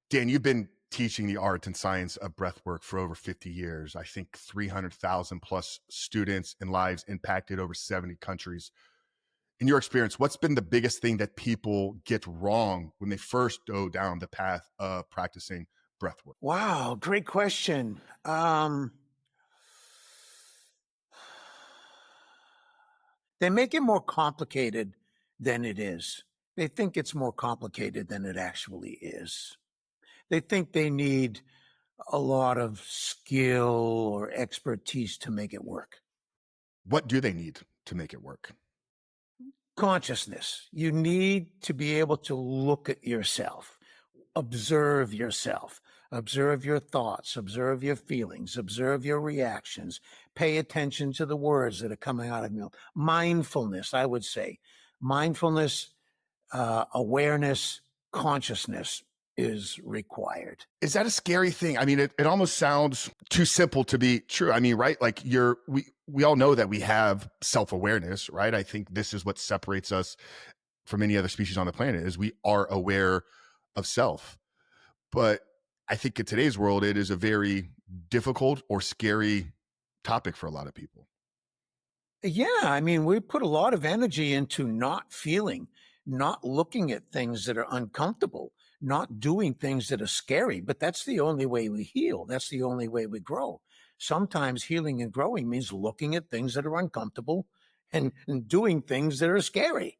Dan, you've been teaching the art and science of breath work for over 50 years. I think 300,000 plus students and lives impacted over 70 countries. In your experience, what's been the biggest thing that people get wrong when they first go down the path of practicing breath work? Wow, great question. They make it more complicated than it is. They think it's more complicated than it actually is. They think they need a lot of skill or expertise to make it work. What do they need to make it work? Consciousness. You need to be able to look at yourself, observe your thoughts, observe your feelings, observe your reactions, pay attention to the words that are coming out of you. Mindfulness, I would say. Mindfulness, awareness, consciousness is required. Is that a scary thing? I mean, it almost sounds too simple to be true. I mean, right? Like we all know that we have self-awareness, right? I think this is what separates us from any other species on the planet is we are aware of self. But I think in today's world, it is a very difficult or scary topic for a lot of people. Yeah, I mean, we put a lot of energy into not feeling, not looking at things that are uncomfortable, not doing things that are scary, but that's the only way we heal. That's the only way we grow. Sometimes healing and growing means looking at things that are uncomfortable and doing things that are scary.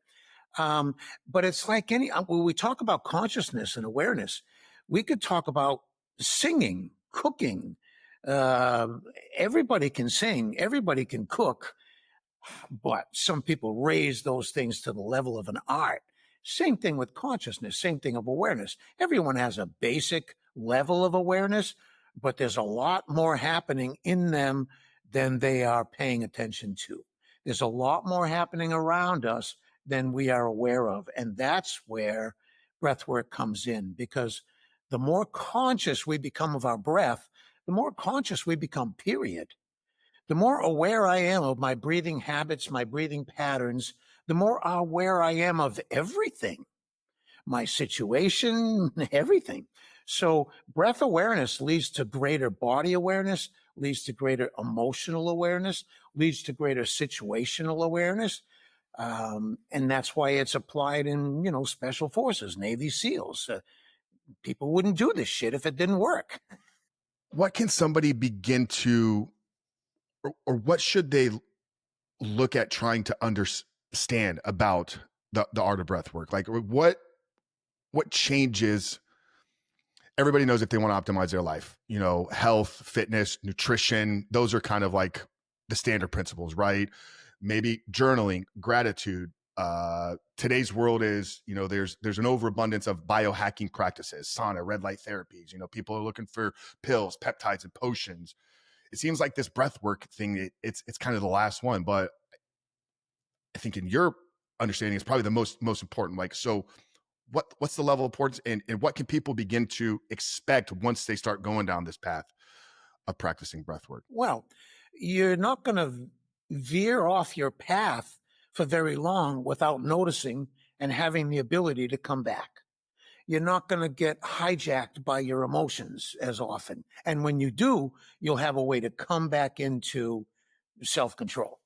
But it's like when we talk about consciousness and awareness, we could talk about singing, cooking. Everybody can sing, everybody can cook, but some people raise those things to the level of an art. Same thing with consciousness, same thing of awareness. Everyone has a basic level of awareness, but there's a lot more happening in them than they are paying attention to. There's a lot more happening around us than we are aware of. And that's where breathwork comes in, because the more conscious we become of our breath, the more conscious we become, period. The more aware I am of my breathing habits, my breathing patterns, the more aware I am of everything, my situation, everything. So breath awareness leads to greater body awareness, leads to greater emotional awareness, leads to greater situational awareness. And that's why it's applied in, special forces, Navy SEALs. People wouldn't do this shit if it didn't work. What can somebody begin to, or what should they look at trying to understand about the art of breath work? Like what changes? Everybody knows if they want to optimize their life, health, fitness, nutrition, those are kind of like the standard principles, right? Maybe journaling, gratitude. Today's world is, there's an overabundance of biohacking practices, sauna, red light therapies. People are looking for pills, peptides, and potions. It seems like this breath work thing, it's kind of the last one, but I think in your understanding, it's probably the most important. Like, so what's the level of importance and what can people begin to expect once they start going down this path of practicing breath work? Well, you're not going to veer off your path for very long without noticing and having the ability to come back. You're not going to get hijacked by your emotions as often. And when you do, you'll have a way to come back into self-control.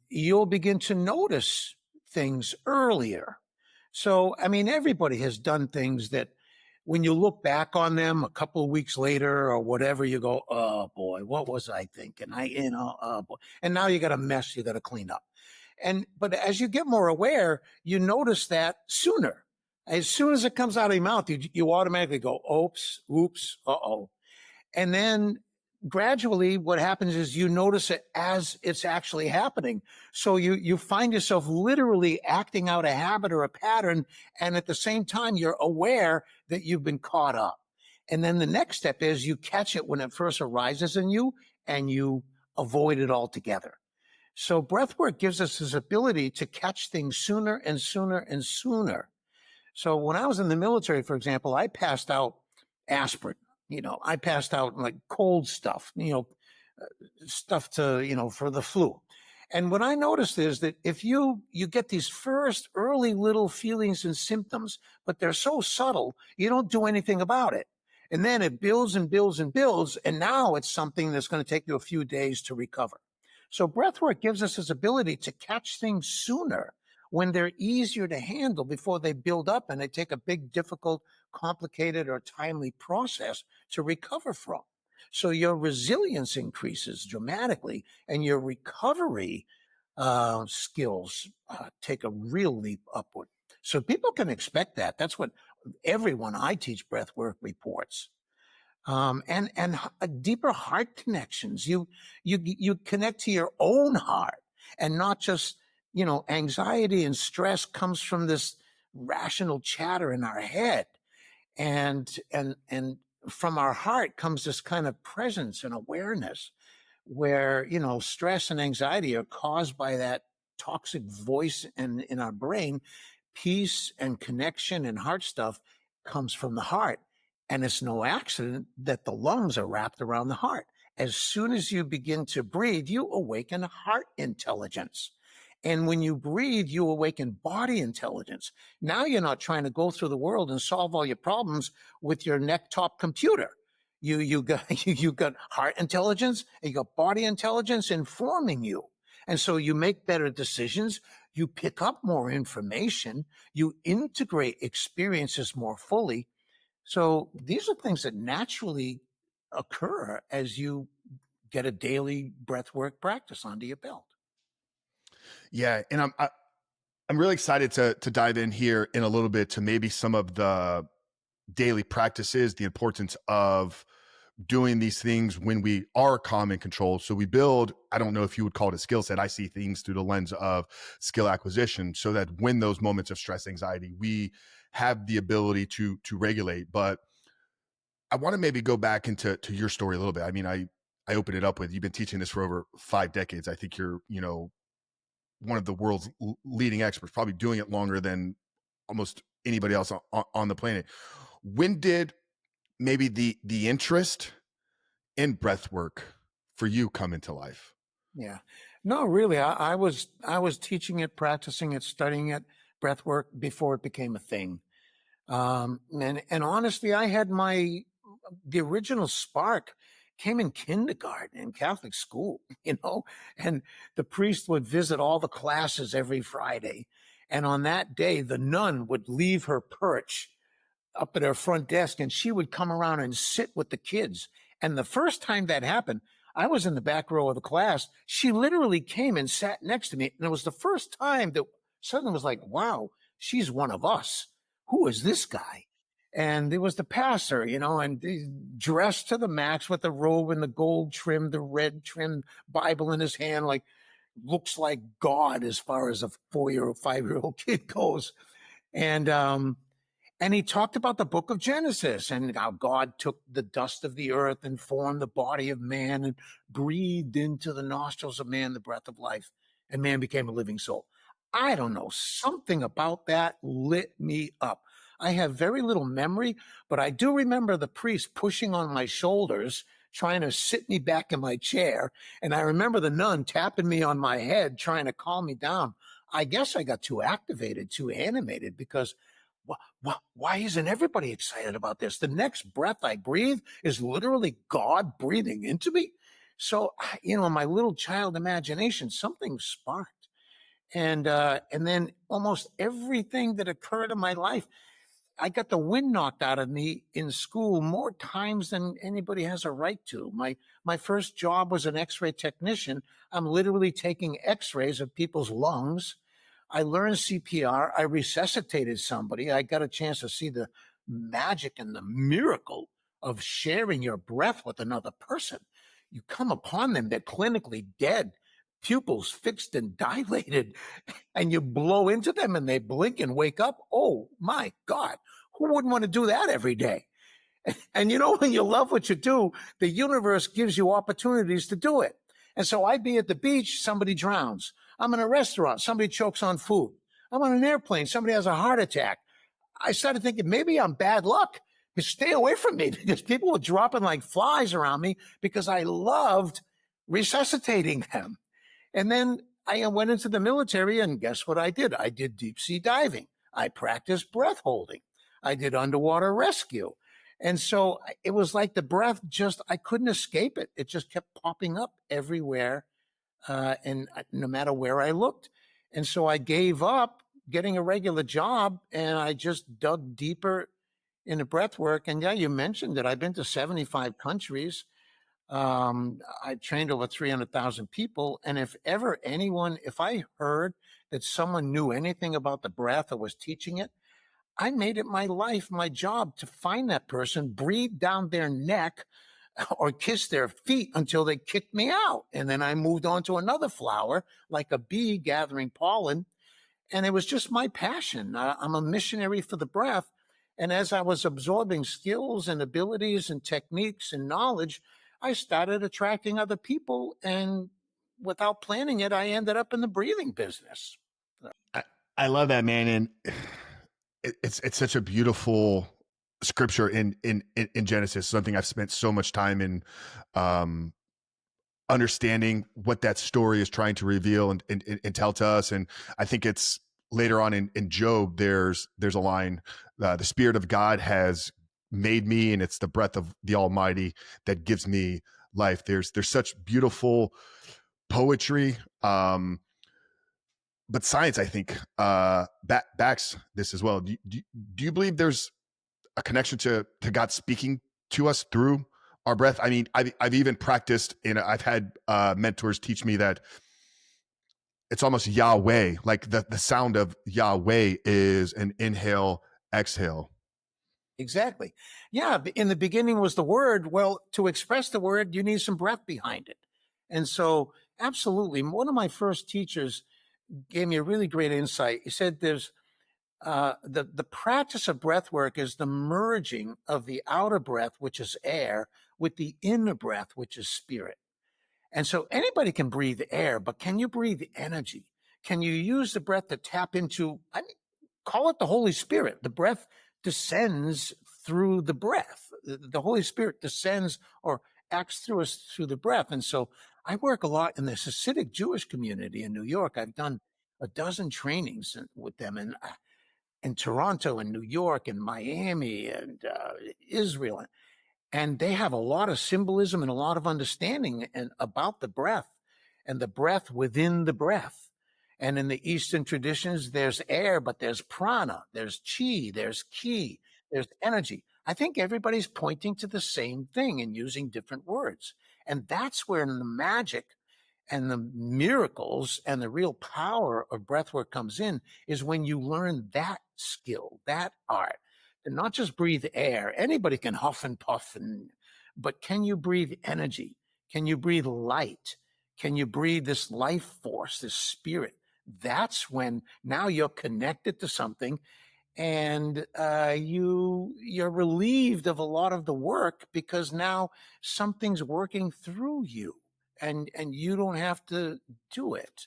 You'll begin to notice things earlier. So, I mean, everybody has done things that when you look back on them a couple of weeks later or whatever, you go, oh boy, what was I thinking? Oh boy. And now you got a mess you got to clean up. But as you get more aware, you notice that sooner. As soon as it comes out of your mouth, you automatically go, oops, uh-oh. And then gradually what happens is you notice it as it's actually happening. So you find yourself literally acting out a habit or a pattern. And at the same time, you're aware that you've been caught up. And then the next step is you catch it when it first arises in you and you avoid it altogether. So breathwork gives us this ability to catch things sooner and sooner and sooner. So when I was in the military, for example, I passed out aspirin. I passed out like cold stuff, stuff to, for the flu. And what I noticed is that if you get these first early little feelings and symptoms, but they're so subtle, you don't do anything about it. And then it builds and builds and builds. And now it's something that's going to take you a few days to recover. So breathwork gives us this ability to catch things sooner when they're easier to handle before they build up and they take a big, difficult, complicated, or timely process to recover from. So your resilience increases dramatically and your recovery skills take a real leap upward. So people can expect that. That's what everyone I teach breathwork reports. And deeper heart connections. You connect to your own heart, and not just, anxiety and stress comes from this rational chatter in our head, and from our heart comes this kind of presence and awareness where, stress and anxiety are caused by that toxic voice in our brain. Peace and connection and heart stuff comes from the heart. And it's no accident that the lungs are wrapped around the heart. As soon as you begin to breathe, you awaken heart intelligence. And when you breathe, you awaken body intelligence. Now you're not trying to go through the world and solve all your problems with your neck top computer. You got you got heart intelligence and you got body intelligence informing you. And so you make better decisions, you pick up more information, you integrate experiences more fully. So these are things that naturally occur as you get a daily breathwork practice under your belt. Yeah, and I'm really excited to dive in here in a little bit to maybe some of the daily practices, the importance of doing these things when we are calm and controlled. So we build, I don't know if you would call it a skill set. I see things through the lens of skill acquisition so that when those moments of stress, anxiety, we have the ability to regulate. But I want to maybe go back into your story a little bit. I mean, I open it up with, you've been teaching this for over 5 decades. I think you're, one of the world's leading experts, probably doing it longer than almost anybody else on the planet. When did maybe the interest in breath work for you come into life? Yeah. No, really. I was teaching it, practicing it, studying it, breath work before it became a thing. And honestly, I had the original spark came in kindergarten in Catholic school, and the priest would visit all the classes every Friday. And on that day, the nun would leave her perch up at her front desk and she would come around and sit with the kids. And the first time that happened, I was in the back row of the class. She literally came and sat next to me. And it was the first time that suddenly was like, wow, she's one of us. Who is this guy? And there was the pastor, and he's dressed to the max with the robe and the gold trimmed, the red trimmed Bible in his hand, like looks like God as far as a 4-year-old, 5-year-old kid goes. And he talked about the book of Genesis and how God took the dust of the earth and formed the body of man and breathed into the nostrils of man the breath of life, and man became a living soul. I don't know, something about that lit me up. I have very little memory, but I do remember the priest pushing on my shoulders, trying to sit me back in my chair. And I remember the nun tapping me on my head, trying to calm me down. I guess I got too activated, too animated, because why isn't everybody excited about this? The next breath I breathe is literally God breathing into me. So, my little child imagination, something sparked. And then almost everything that occurred in my life, I got the wind knocked out of me in school more times than anybody has a right to. My first job was an X-ray technician. I'm literally taking X-rays of people's lungs. I learned CPR. I resuscitated somebody. I got a chance to see the magic and the miracle of sharing your breath with another person. You come upon them, they're clinically dead, pupils fixed and dilated, and you blow into them and they blink and wake up. Oh my God, who wouldn't want to do that every day? And when you love what you do, the universe gives you opportunities to do it. And so I'd be at the beach, somebody drowns. I'm in a restaurant, somebody chokes on food. I'm on an airplane, somebody has a heart attack. I started thinking maybe I'm bad luck, but stay away from me, because people were dropping like flies around me because I loved resuscitating them. And then I went into the military, and guess what I did? I did deep sea diving. I practiced breath holding. I did underwater rescue. And so it was like the breath just, I couldn't escape it. It just kept popping up everywhere, and no matter where I looked. And so I gave up getting a regular job, and I just dug deeper into breath work. And yeah, you mentioned it. I've been to 75 countries. I trained over 300,000 people. And if ever anyone, if I heard that someone knew anything about the breath or was teaching it, I made it my life, my job to find that person, breathe down their neck, or kiss their feet until they kicked me out. And then I moved on to another flower, like a bee gathering pollen. And it was just my passion. I'm a missionary for the breath. And as I was absorbing skills and abilities and techniques and knowledge, I started attracting other people. And without planning it, I ended up in the breathing business. I, I love that, man. And it's such a beautiful scripture in Genesis, something I've spent so much time in, um, understanding what that story is trying to reveal and tell to us. And I think it's later on in Job, there's a line, the Spirit of God has made me, and it's the breath of the Almighty that gives me life. There's such beautiful poetry, but science, I think, backs this as well. Do you believe there's a connection to God speaking to us through our breath? I mean, I've even practiced, and I've had mentors teach me that it's almost Yahweh, like the sound of Yahweh is an inhale, exhale. Exactly. Yeah. In the beginning was the word. Well, to express the word, you need some breath behind it. And so, absolutely. One of my first teachers gave me a really great insight. He said there's the practice of breath work is the merging of the outer breath, which is air, with the inner breath, which is spirit. And so anybody can breathe air, but can you breathe energy? Can you use the breath to tap into, I mean, call it the Holy Spirit? The breath descends through the breath. The Holy Spirit descends or acts through us through the breath. And so I work a lot in this Hasidic Jewish community in New York. I've done a dozen trainings with them in Toronto and New York and Miami and Israel. And they have a lot of symbolism and a lot of understanding and about the breath and the breath within the breath. And in the Eastern traditions, there's air, but there's prana, there's chi, there's ki, there's energy. I think everybody's pointing to the same thing and using different words. And that's where the magic and the miracles and the real power of breathwork comes in, is when you learn that skill, that art, and not just breathe air. Anybody can huff and puff, but can you breathe energy? Can you breathe light? Can you breathe this life force, this spirit? That's when now you're connected to something, and you're relieved of a lot of the work, because now something's working through you, and you don't have to do it.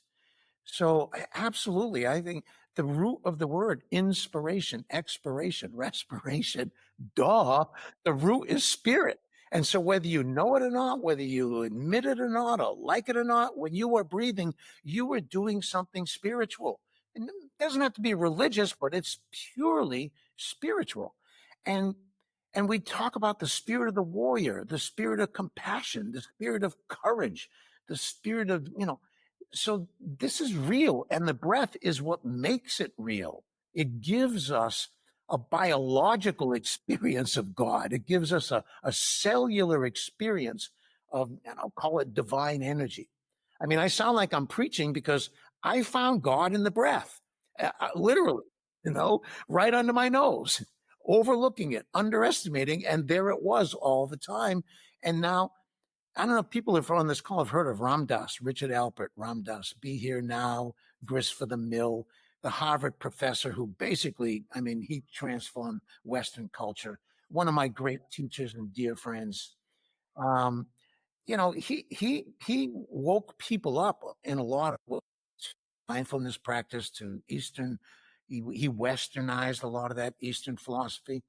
So absolutely, I think the root of the word inspiration, expiration, respiration, duh, the root is spirit. And so whether you know it or not, whether you admit it or not, or like it or not, when you are breathing, you are doing something spiritual. And it doesn't have to be religious, but it's purely spiritual. And and we talk about the spirit of the warrior, the spirit of compassion, the spirit of courage, the spirit of, so this is real, and the breath is what makes it real. It gives us a biological experience of God. It gives us a cellular experience of, and I'll call it divine energy. I mean, I sound like I'm preaching because I found God in the breath, literally, right under my nose, overlooking it, underestimating, and there it was all the time. And now I don't know if people have on this call have heard of Ram Dass, Richard Alpert, Ram Dass, Be Here Now, Grist for the Mill, the Harvard professor who basically, I mean, he transformed Western culture. One of my great teachers and dear friends. Um, he woke people up in a lot of mindfulness practice to Eastern. He Westernized a lot of that Eastern philosophy.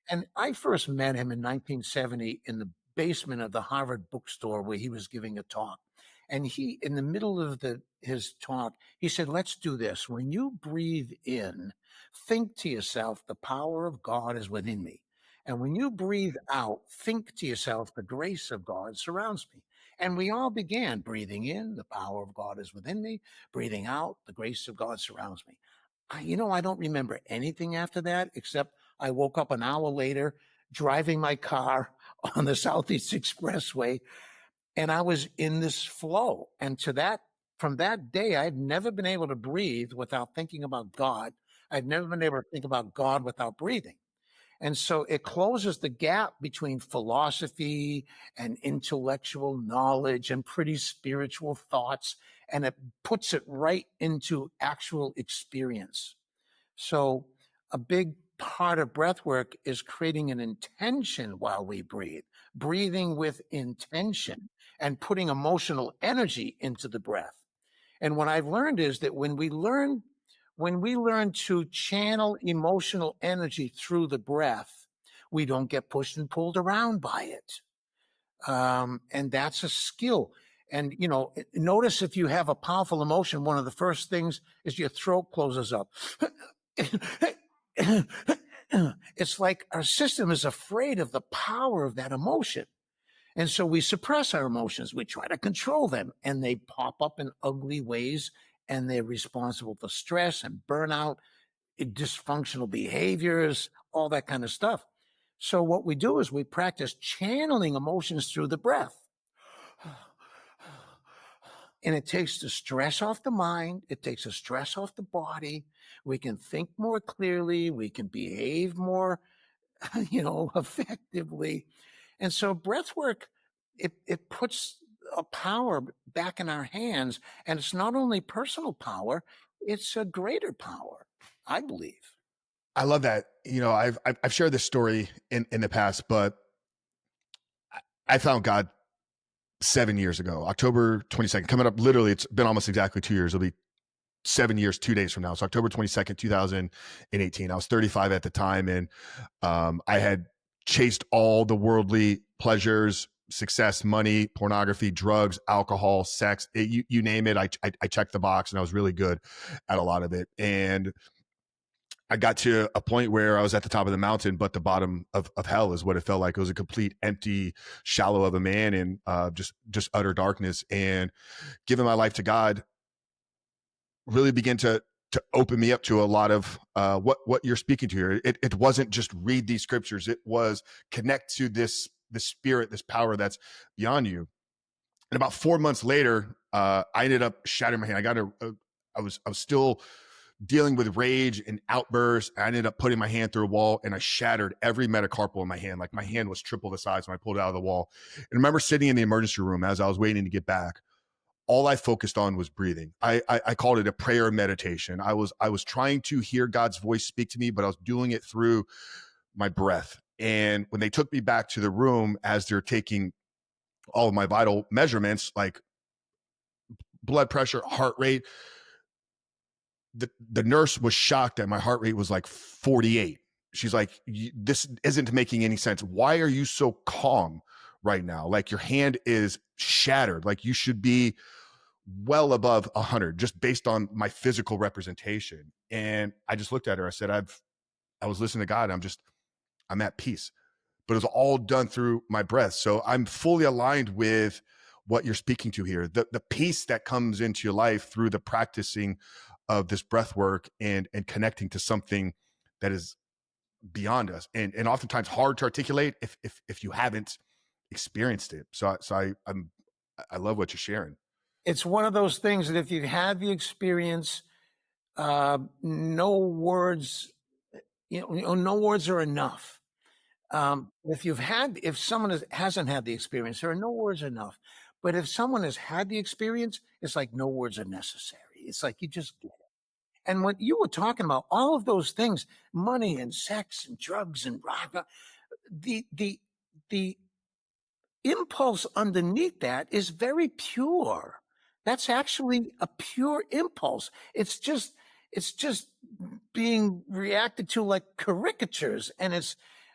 And I first met him in 1970 in the basement of the Harvard bookstore where he was giving a talk. And he, in the middle of his talk, he said, let's do this. When you breathe in, think to yourself, the power of God is within me. And when you breathe out, think to yourself, the grace of God surrounds me. And we all began breathing in, the power of God is within me, breathing out, the grace of God surrounds me. I don't remember anything after that, except I woke up an hour later driving my car on the Southeast Expressway, and I was in this flow. And from that day, I've never been able to breathe without thinking about God. I've never been able to think about God without breathing. And so it closes the gap between philosophy and intellectual knowledge and pretty spiritual thoughts, and it puts it right into actual experience. So a big part of breath work is creating an intention while we breathe, breathing with intention and putting emotional energy into the breath. And what I've learned is that when we learn to channel emotional energy through the breath, we don't get pushed and pulled around by it. And that's a skill. And, notice if you have a powerful emotion, one of the first things is your throat closes up. It's like our system is afraid of the power of that emotion. And so we suppress our emotions. We try to control them, and they pop up in ugly ways, and they're responsible for stress and burnout, dysfunctional behaviors, all that kind of stuff. So what we do is we practice channeling emotions through the breath. And it takes the stress off the mind. It takes the stress off the body. We can think more clearly. We can behave more, effectively. And so breath work, it puts a power back in our hands. And it's not only personal power, it's a greater power, I believe. I love that. I've shared this story in the past, but I found God 7 years ago, October 22nd, coming up. Literally, it's been almost exactly 2 years. It'll be 7 years, 2 days from now. So October 22nd, 2018. I was 35 at the time, and I had chased all the worldly pleasures, success, money, pornography, drugs, alcohol, sex, you name it. I checked the box, and I was really good at a lot of it. And I got to a point where I was at the top of the mountain, but the bottom of hell is what it felt like. It was a complete empty, shallow of a man, and just utter darkness. And giving my life to God really began to open me up to a lot of what you're speaking to here. It wasn't just read these scriptures; it was connect to this spirit, this power that's beyond you. And about 4 months later, I ended up shattering my hand. I was still dealing with rage and outbursts. I ended up putting my hand through a wall, and I shattered every metacarpal in my hand. Like, my hand was triple the size when I pulled it out of the wall. And I remember sitting in the emergency room as I was waiting to get back. All I focused on was breathing. I called it a prayer meditation. I was trying to hear God's voice speak to me, but I was doing it through my breath. And when they took me back to the room, as they're taking all of my vital measurements, like blood pressure, heart rate, the nurse was shocked that my heart rate was like 48. She's like, this isn't making any sense. Why are you so calm right now? Like, your hand is shattered. Like, you should be well above 100 just based on my physical representation. And I just looked at her. I said, I was listening to God. I'm at peace, but it was all done through my breath. So I'm fully aligned with what you're speaking to here. The peace that comes into your life through the practicing of this breath work and connecting to something that is beyond us, and oftentimes hard to articulate if you haven't experienced it. So I love what you're sharing. It's one of those things that if you've had the experience, no words, no words are enough. If someone hasn't had the experience, there are no words enough. But if someone has had the experience, it's like no words are necessary. It's like you just get it. And what you were talking about, all of those things, money and sex and drugs and rock, the impulse underneath that is very pure. That's actually a pure impulse. It's just being reacted to like caricatures, and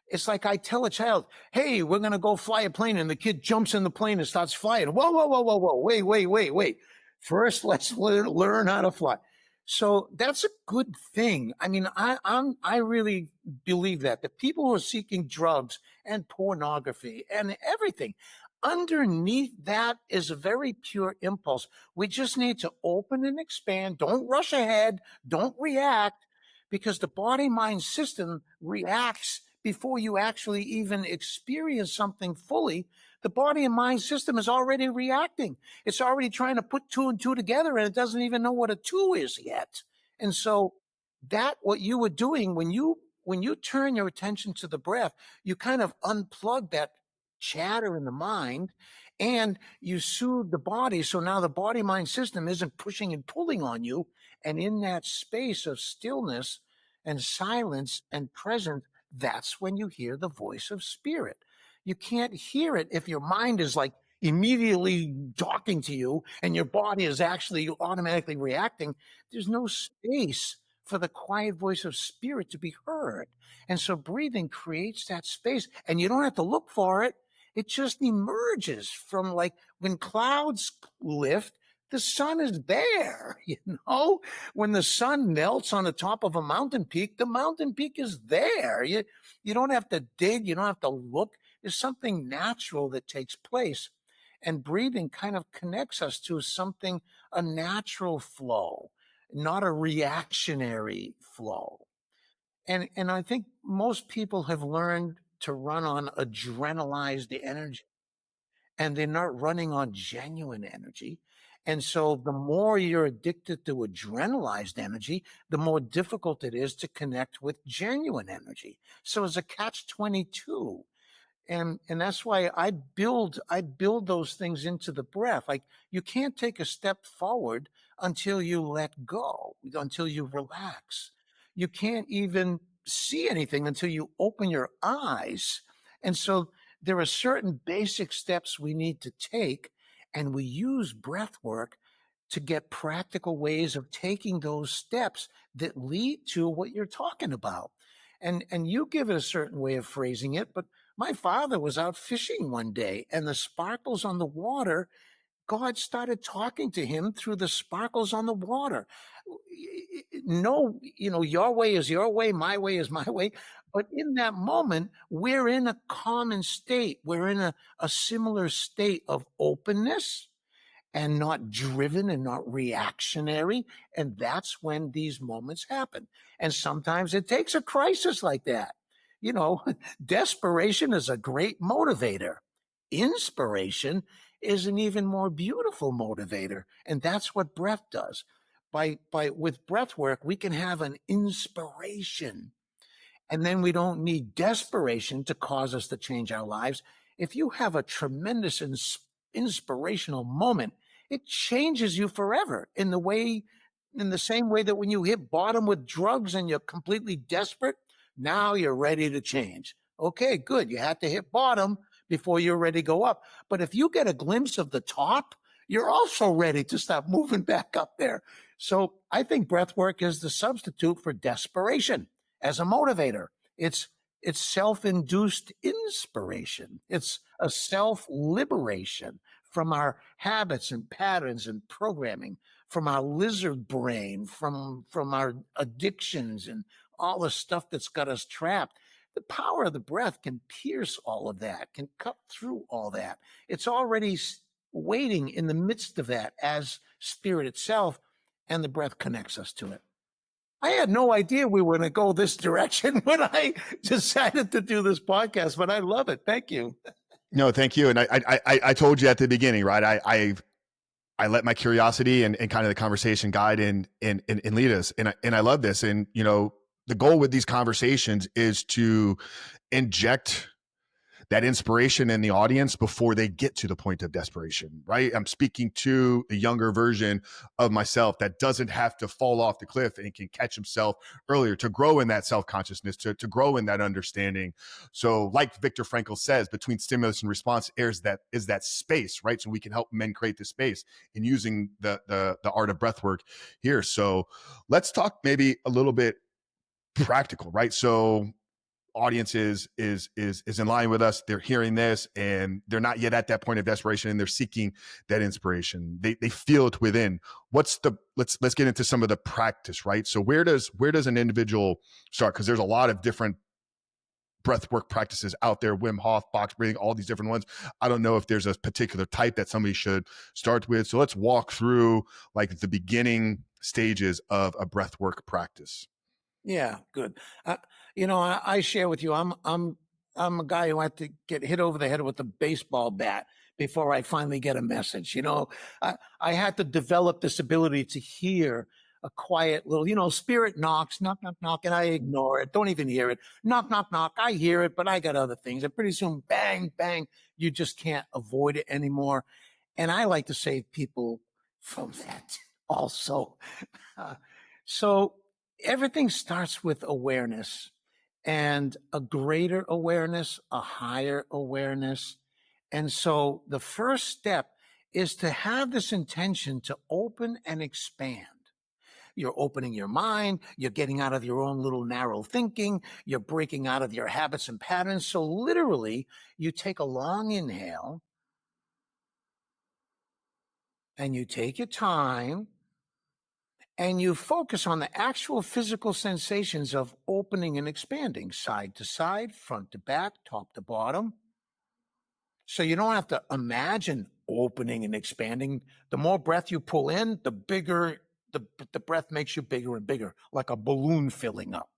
It's like I tell a child, hey, we're going to go fly a plane. And the kid jumps in the plane and starts flying. Whoa, whoa, whoa, whoa, whoa. Wait, wait, wait, wait. First, let's learn how to fly. So that's a good thing. I mean, I really believe that the people who are seeking drugs and pornography and everything, underneath that is a very pure impulse. We just need to open and expand. Don't rush ahead. Don't react, because the body mind system reacts before you actually even experience something fully. The body and mind system is already reacting. It's already trying to put two and two together, and it doesn't even know what a two is yet. And so that what you were doing when you turn your attention to the breath, you kind of unplug that chatter in the mind, and you soothe the body. So now the body mind system isn't pushing and pulling on you. And in that space of stillness and silence and presence, that's when you hear the voice of spirit. You can't hear it if your mind is like immediately talking to you and your body is actually automatically reacting. There's no space for the quiet voice of spirit to be heard. And so breathing creates that space, and you don't have to look for it. It just emerges from, like, when clouds lift, the sun is there, you know? When the sun melts on the top of a mountain peak, the mountain peak is there. You don't have to dig, you don't have to look. There's something natural that takes place. And breathing kind of connects us to something, a natural flow, not a reactionary flow. And I think most people have learned to run on adrenalized energy, and they're not running on genuine energy. And so the more you're addicted to adrenalized energy, the more difficult it is to connect with genuine energy. So it's a catch 22. And that's why I build those things into the breath. Like, you can't take a step forward until you let go, until you relax. You can't even see anything until you open your eyes. And so there are certain basic steps we need to take, and we use breath work to get practical ways of taking those steps that lead to what you're talking about. And you give it a certain way of phrasing it, but my father was out fishing one day, and the sparkles on the water, God started talking to him through the sparkles on the water. No, your way is your way, my way is my way. But in that moment, we're in a common state. We're in a similar state of openness and not driven and not reactionary. And that's when these moments happen. And sometimes it takes a crisis like that. You know, desperation is a great motivator. Inspiration is an even more beautiful motivator. And that's what breath does. With breath work, we can have an inspiration, and then we don't need desperation to cause us to change our lives. If you have a tremendous inspirational moment, it changes you forever in the same way that when you hit bottom with drugs and you're completely desperate, now you're ready to change. Okay, good. You had to hit bottom before you're ready to go up. But if you get a glimpse of the top, you're also ready to start moving back up there. So I think breath work is the substitute for desperation as a motivator. It's self-induced inspiration. It's a self-liberation from our habits and patterns and programming, from our lizard brain, from our addictions and all the stuff that's got us trapped. The power of the breath can pierce all of that, can cut through all that. It's already waiting in the midst of that as spirit itself, and the breath connects us to it. I had no idea we were going to go this direction when I decided to do this podcast, but I love it. Thank you. No, thank you. And I told you at the beginning, right? I let my curiosity and kind of the conversation guide and lead us. And I love this. And, the goal with these conversations is to inject that inspiration in the audience before they get to the point of desperation, right? I'm speaking to a younger version of myself that doesn't have to fall off the cliff and can catch himself earlier, to grow in that self-consciousness, to grow in that understanding. So like Viktor Frankl says, between stimulus and response is that space, right? So we can help men create the space in using the art of breath work here. So let's talk maybe a little bit practical, right? So audience is in line with us. They're hearing this and they're not yet at that point of desperation and they're seeking that inspiration. They feel it within. What's the let's get into some of the practice, right? So where does an individual start? Because there's a lot of different breath work practices out there, Wim Hof, box breathing, all these different ones. I don't know if there's a particular type that somebody should start with. So let's walk through like the beginning stages of a breath work practice. Yeah, good. Uh, I share with you. I'm a guy who had to get hit over the head with a baseball bat before I finally get a message. I had to develop this ability to hear a quiet little, spirit knocks, knock, knock, knock, and I ignore it. Don't even hear it. Knock, knock, knock. I hear it, but I got other things. And pretty soon, bang, bang, you just can't avoid it anymore. And I like to save people from that also. Uh, so everything starts with awareness and a greater awareness, a higher awareness. And so the first step is to have this intention to open and expand. You're opening your mind. You're getting out of your own little narrow thinking. You're breaking out of your habits and patterns. So literally, you take a long inhale and you take your time and you focus on the actual physical sensations of opening and expanding, side to side, front to back, top to bottom. So you don't have to imagine opening and expanding. The more breath you pull in, the bigger the breath makes you bigger and bigger, like a balloon filling up.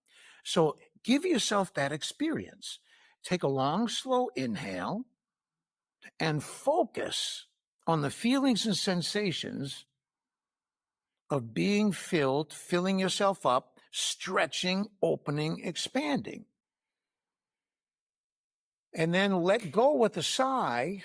So give yourself that experience. Take a long, slow inhale and focus on the feelings and sensations of being filled, filling yourself up, stretching, opening, expanding. And then let go with a sigh.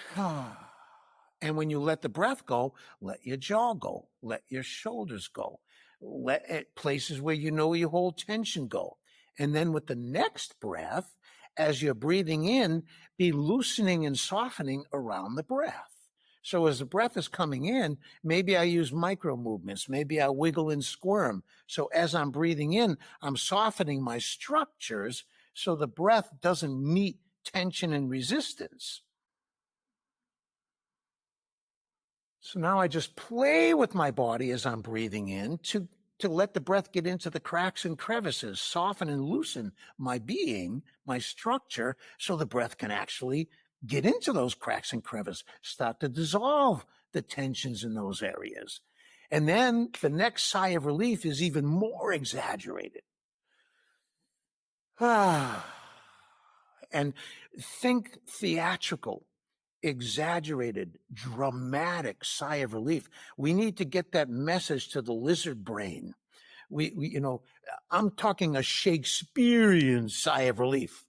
And when you let the breath go, let your jaw go, let your shoulders go, let places where you know you hold tension go. And then with the next breath, as you're breathing in, be loosening and softening around the breath. So as the breath is coming in, maybe I use micro movements. Maybe I wiggle and squirm. So as I'm breathing in, I'm softening my structures so the breath doesn't meet tension and resistance. So now I just play with my body as I'm breathing in to let the breath get into the cracks and crevices, soften and loosen my being, my structure, so the breath can actually get into those cracks and crevices, start to dissolve the tensions in those areas. And then the next sigh of relief is even more exaggerated. And think theatrical, exaggerated, dramatic sigh of relief. We need to get that message to the lizard brain. I'm talking a Shakespearean sigh of relief.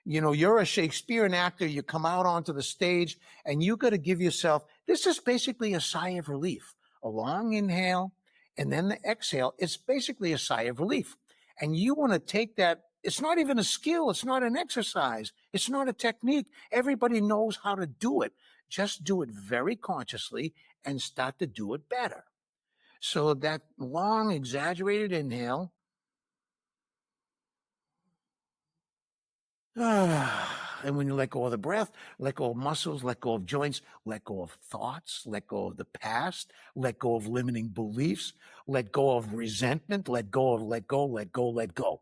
You're a Shakespearean actor. You come out onto the stage and you got to give yourself, this is basically a sigh of relief, a long inhale and then the exhale. It's basically a sigh of relief. And you want to take that. It's not even a skill. It's not an exercise. It's not a technique. Everybody knows how to do it. Just do it very consciously and start to do it better. So that long, exaggerated inhale. And when you let go of the breath, let go of muscles, let go of joints, let go of thoughts, let go of the past, let go of limiting beliefs, let go of resentment, let go of let go, let go, let go.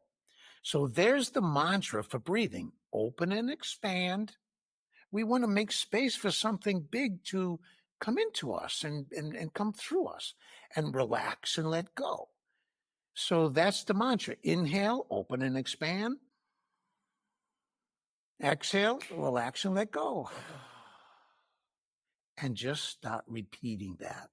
So there's the mantra for breathing. Open and expand. We want to make space for something big to come into us and come through us, and relax and let go. So that's the mantra. Inhale, open and expand. Exhale, relax and let go. And just start repeating that.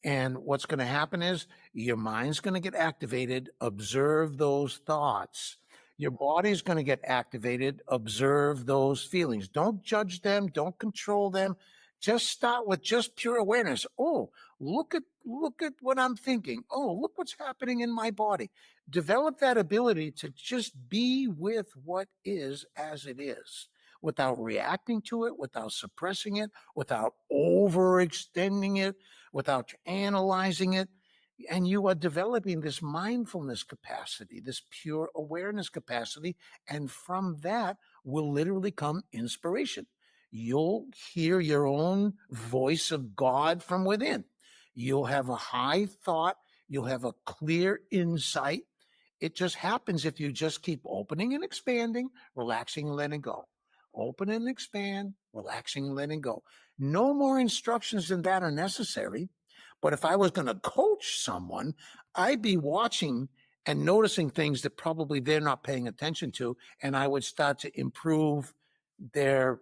And what's going to happen is your mind's going to get activated. Observe those thoughts. Your body's going to get activated. Observe those feelings. Don't judge them. Don't control them. Just start with just pure awareness. Oh, look at what I'm thinking. Oh, look what's happening in my body. Develop that ability to just be with what is as it is, without reacting to it, without suppressing it, without overextending it, without analyzing it. And you are developing this mindfulness capacity, this pure awareness capacity. And from that will literally come inspiration. You'll hear your own voice of God from within. You'll have a high thought. You'll have a clear insight. It just happens if you just keep opening and expanding, relaxing and letting go. Open and expand, relaxing and letting go. No more instructions than that are necessary. But if I was going to coach someone, I'd be watching and noticing things that probably they're not paying attention to, and I would start to improve the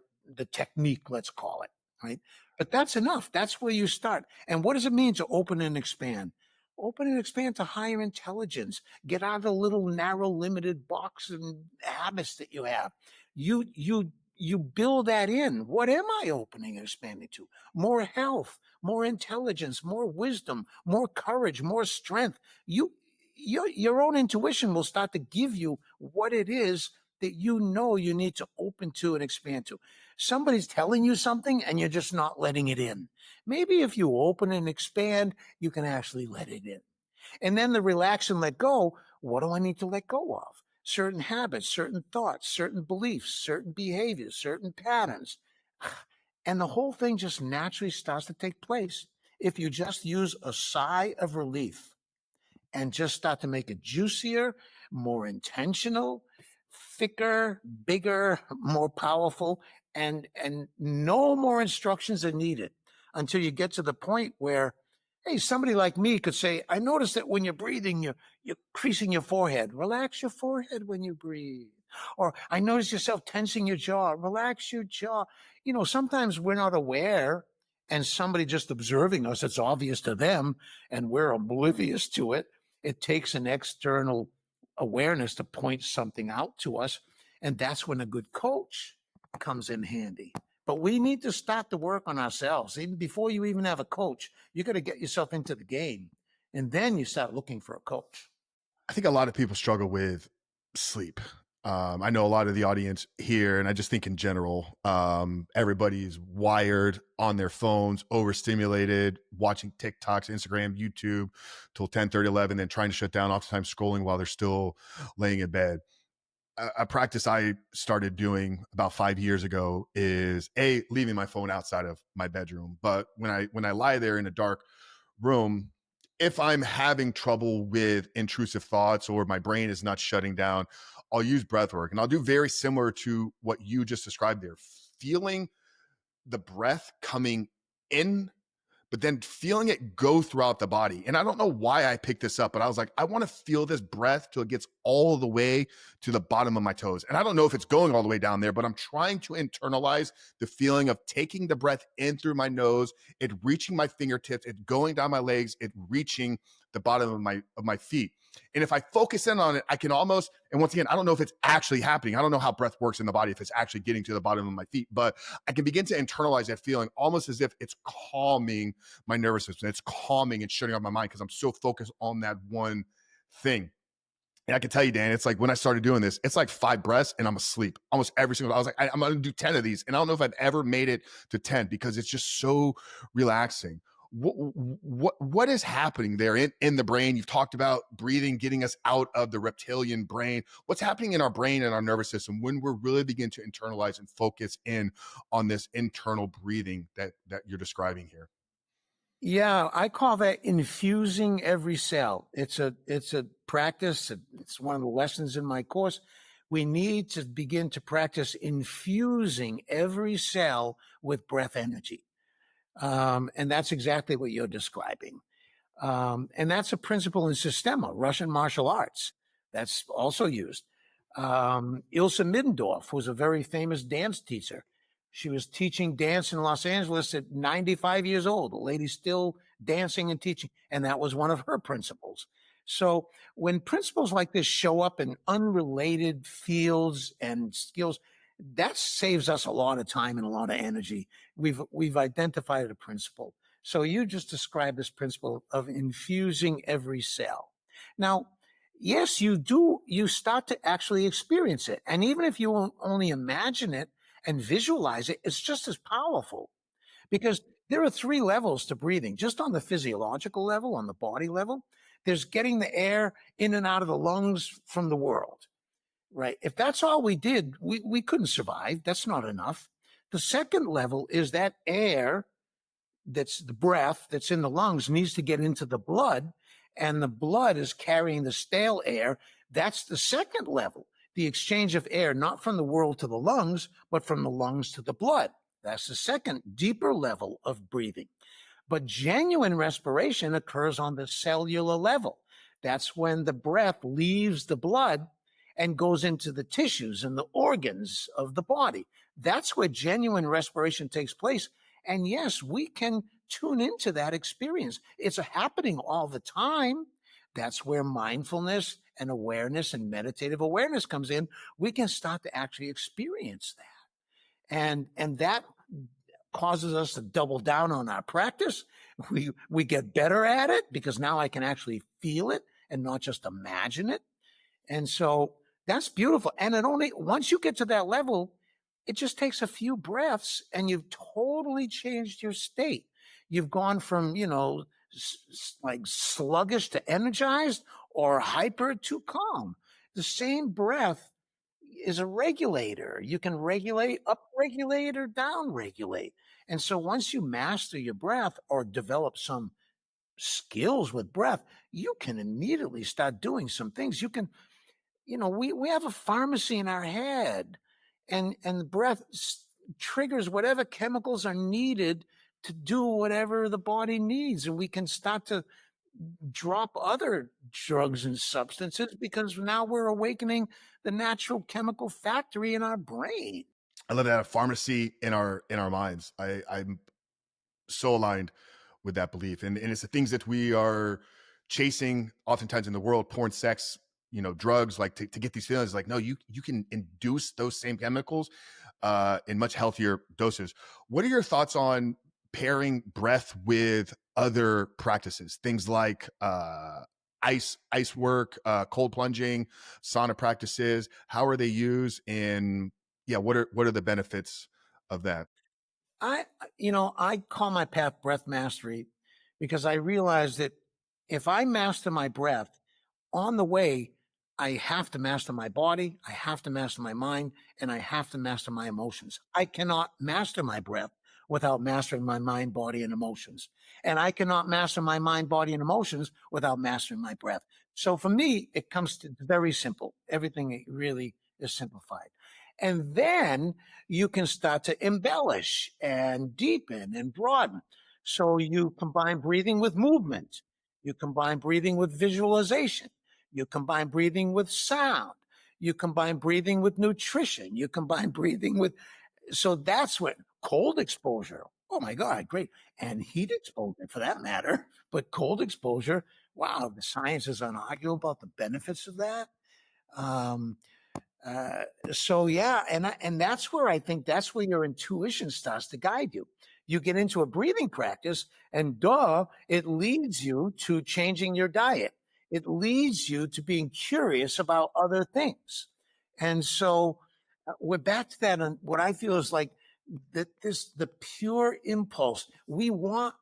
technique, let's call it, right? But that's enough. That's where you start. And what does it mean to open and expand? Open and expand to higher intelligence. Get out of the little narrow, limited box and habits that you have. You build that in. What am I opening and expanding to? More health, more intelligence, more wisdom, more courage, more strength. Your own intuition will start to give you what it is that you know you need to open to and expand to. Somebody's telling you something and you're just not letting it in. Maybe if you open and expand, you can actually let it in. And then the relax and let go. What do I need to let go of? Certain habits, certain thoughts, certain beliefs, certain behaviors, certain patterns. And the whole thing just naturally starts to take place if you just use a sigh of relief and just start to make it juicier, more intentional, thicker, bigger, more powerful, and no more instructions are needed until you get to the point where, hey, somebody like me could say, I notice that when you're breathing, you're creasing your forehead. Relax your forehead when you breathe. Or I notice yourself tensing your jaw. Relax your jaw. Sometimes we're not aware, and somebody just observing us, it's obvious to them, and we're oblivious to it. It takes an external awareness to point something out to us. And that's when a good coach comes in handy. But we need to start to work on ourselves. Even before you even have a coach, you got to get yourself into the game. And then you start looking for a coach. I think a lot of people struggle with sleep. I know a lot of the audience here, and I just think in general, everybody's wired on their phones, overstimulated, watching TikToks, Instagram, YouTube till 10:30, 11, then trying to shut down, oftentimes scrolling while they're still laying in bed. A practice I started doing about 5 years ago is leaving my phone outside of my bedroom. But when I lie there in a dark room, if I'm having trouble with intrusive thoughts or my brain is not shutting down, I'll use breath work. And I'll do very similar to what you just described there, feeling the breath coming in, but then feeling it go throughout the body. And I don't know why I picked this up, but I was like, I want to feel this breath till it gets all the way to the bottom of my toes. And I don't know if it's going all the way down there, but I'm trying to internalize the feeling of taking the breath in through my nose, it reaching my fingertips, it going down my legs, it reaching the bottom of my feet. And if I focus in on it, I can almost, and once again, I don't know if it's actually happening. I don't know how breath works in the body, if it's actually getting to the bottom of my feet, but I can begin to internalize that feeling almost as if it's calming my nervous system. It's calming and shutting off my mind because I'm so focused on that one thing. And I can tell you, Dan, it's like when I started doing this, it's like 5 breaths and I'm asleep almost every single. I was like, I'm going to do 10 of these, and I don't know if I've ever made it to 10 because it's just so relaxing. What is happening there in the brain? You've talked about breathing, getting us out of the reptilian brain. What's happening in our brain and our nervous system when we're really begin to internalize and focus in on this internal breathing that you're describing here? Yeah, I call that infusing every cell. It's a practice. It's one of the lessons in my course. We need to begin to practice infusing every cell with breath energy. And that's exactly what you're describing. And that's a principle in Sistema, Russian martial arts. That's also used. Ilse Middendorf was a very famous dance teacher. She was teaching dance in Los Angeles at 95 years old. The lady's still dancing and teaching. And that was one of her principles. So when principles like this show up in unrelated fields and skills, that saves us a lot of time and a lot of energy. We've identified a principle. So you just described this principle of infusing every cell. Now, yes, you start to actually experience it. And even if you only imagine it and visualize it, it's just as powerful because There are three levels to breathing, just on the physiological level, on the body level. There's getting the air in and out of the lungs from the world, right? If that's all we did, we couldn't survive. That's not enough. The second level is that air, that's the breath that's in the lungs, needs to get into the blood, and the blood is carrying the stale air. That's the second level, the exchange of air, not from the world to the lungs, but from the lungs to the blood. That's the second, deeper level of breathing. But genuine respiration occurs on the cellular level. That's when the breath leaves the blood and goes into the tissues and the organs of the body. That's where genuine respiration takes place. And yes, we can tune into that experience. It's happening all the time. That's where mindfulness and awareness and meditative awareness comes in. We can start to actually experience that. And that causes us to double down on our practice. We get better at it because now I can actually feel it and not just imagine it. And so that's beautiful. And it only, once you get to that level, it just takes a few breaths and you've totally changed your state. You've gone from, like sluggish to energized, or hyper to calm. The same breath is a regulator. You can regulate, up-regulate, or down-regulate. And so once you master your breath or develop some skills with breath, you can immediately start doing some things. You can, we have a pharmacy in our head, and the breath triggers whatever chemicals are needed to do whatever the body needs. And we can start to drop other drugs and substances because now we're awakening the natural chemical factory in our brain. I love that, a pharmacy in our minds. I'm so aligned with that belief, and it's the things that we are chasing oftentimes in the world: porn, sex, drugs, like to get these feelings. Like, no, you can induce those same chemicals in much healthier doses. What are your thoughts on pairing breath with other practices, things like ice work, cold plunging, sauna practices? How are they used, and what are the benefits of that? I call my path breath mastery because I realize that if I master my breath on the way, I have to master my body, I have to master my mind, and I have to master my emotions. I cannot master my breath without mastering my mind, body, and emotions. And I cannot master my mind, body, and emotions without mastering my breath. So for me, it comes to very simple. Everything really is simplified. And then you can start to embellish and deepen and broaden. So you combine breathing with movement. You combine breathing with visualization. You combine breathing with sound. You combine breathing with nutrition. You combine breathing with, so that's what cold exposure. Oh my God, great. And heat exposure for that matter. But cold exposure, wow, the science is unarguable about the benefits of that. Um, so yeah, and that's where I think that's where your intuition starts to guide you. You get into a breathing practice, and it leads you to changing your diet. It leads you to being curious about other things. And so we're back to that. And what I feel is like that the pure impulse. We want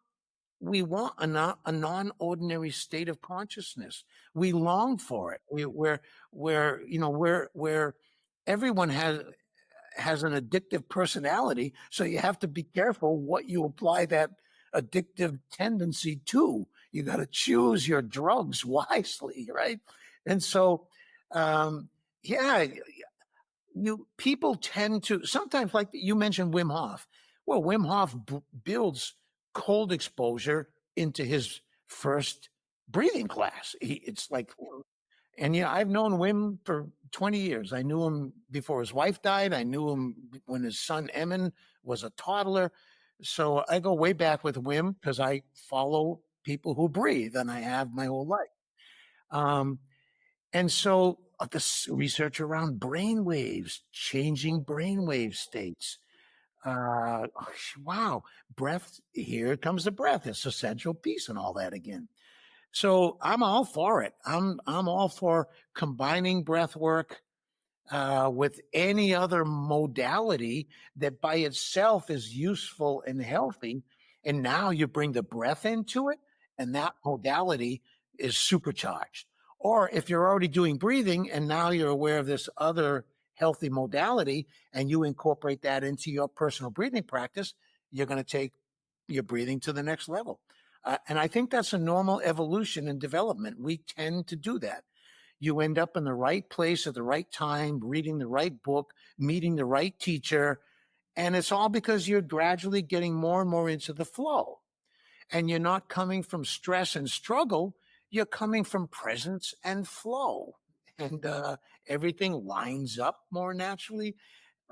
a non-ordinary state of consciousness. We long for it. Where everyone has an addictive personality. So you have to be careful what you apply that addictive tendency to. You got to choose your drugs wisely, right? And so, yeah, people tend to sometimes, like you mentioned, Wim Hof. Well, Wim Hof builds cold exposure into his first breathing class. It's like, and I've known Wim for 20 years. I knew him before his wife died. I knew him when his son Emin was a toddler. So I go way back with Wim because I follow people who breathe, and I have my whole life. And so this research around brain waves, changing brainwave states. Wow, breath, here comes the breath. It's a central piece and all that again. So I'm all for it. I'm all for combining breath work with any other modality that by itself is useful and healthy. And now you bring the breath into it, and that modality is supercharged. Or if you're already doing breathing and now you're aware of this other healthy modality and you incorporate that into your personal breathing practice, you're going to take your breathing to the next level. And I think that's a normal evolution and development. We tend to do that. You end up in the right place at the right time, reading the right book, meeting the right teacher. And it's all because you're gradually getting more and more into the flow. And you're not coming from stress and struggle, you're coming from presence and flow. And everything lines up more naturally.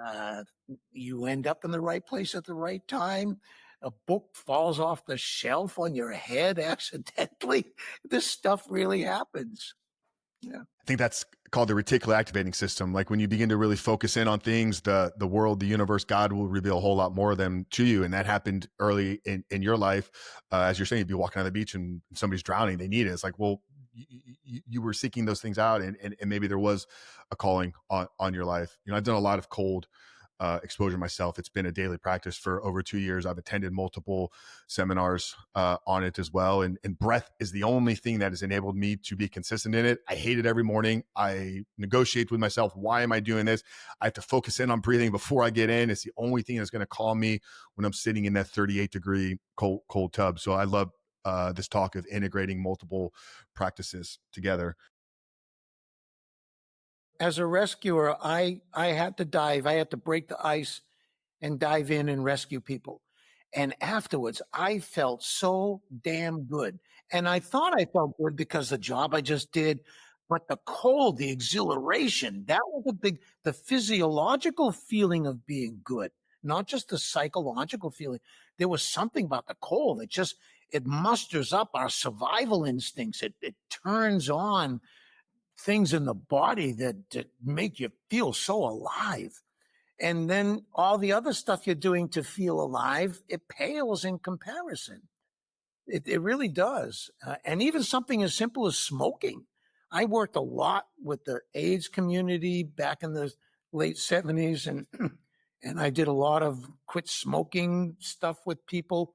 Uh, you end up in the right place at the right time. A book falls off the shelf on your head accidentally. This stuff really happens. Yeah. I think that's called the reticular activating system. Like when you begin to really focus in on things, the world, the universe, God will reveal a whole lot more of them to you. And that happened early in your life. As you're saying, you'd be walking on the beach and somebody's drowning, they need it. It's like, well, you were seeking those things out, and maybe there was a calling on your life. I've done a lot of cold exposure myself. It's been a daily practice for over 2 years. I've attended multiple seminars on it as well. And breath is the only thing that has enabled me to be consistent in it. I hate it every morning. I negotiate with myself. Why am I doing this? I have to focus in on breathing before I get in. It's the only thing that's going to calm me when I'm sitting in that 38-degree cold tub. So I love this talk of integrating multiple practices together. As a rescuer, I had to dive. I had to break the ice and dive in and rescue people. And afterwards, I felt so damn good. And I thought I felt good because the job I just did, but the cold, the exhilaration, that was the physiological feeling of being good, not just the psychological feeling. There was something about the cold. It musters up our survival instincts. It turns on things in the body that make you feel so alive. And then all the other stuff you're doing to feel alive, it pales in comparison. It really does. And even something as simple as smoking. I worked a lot with the AIDS community back in the late 70s, and and I did a lot of quit smoking stuff with people.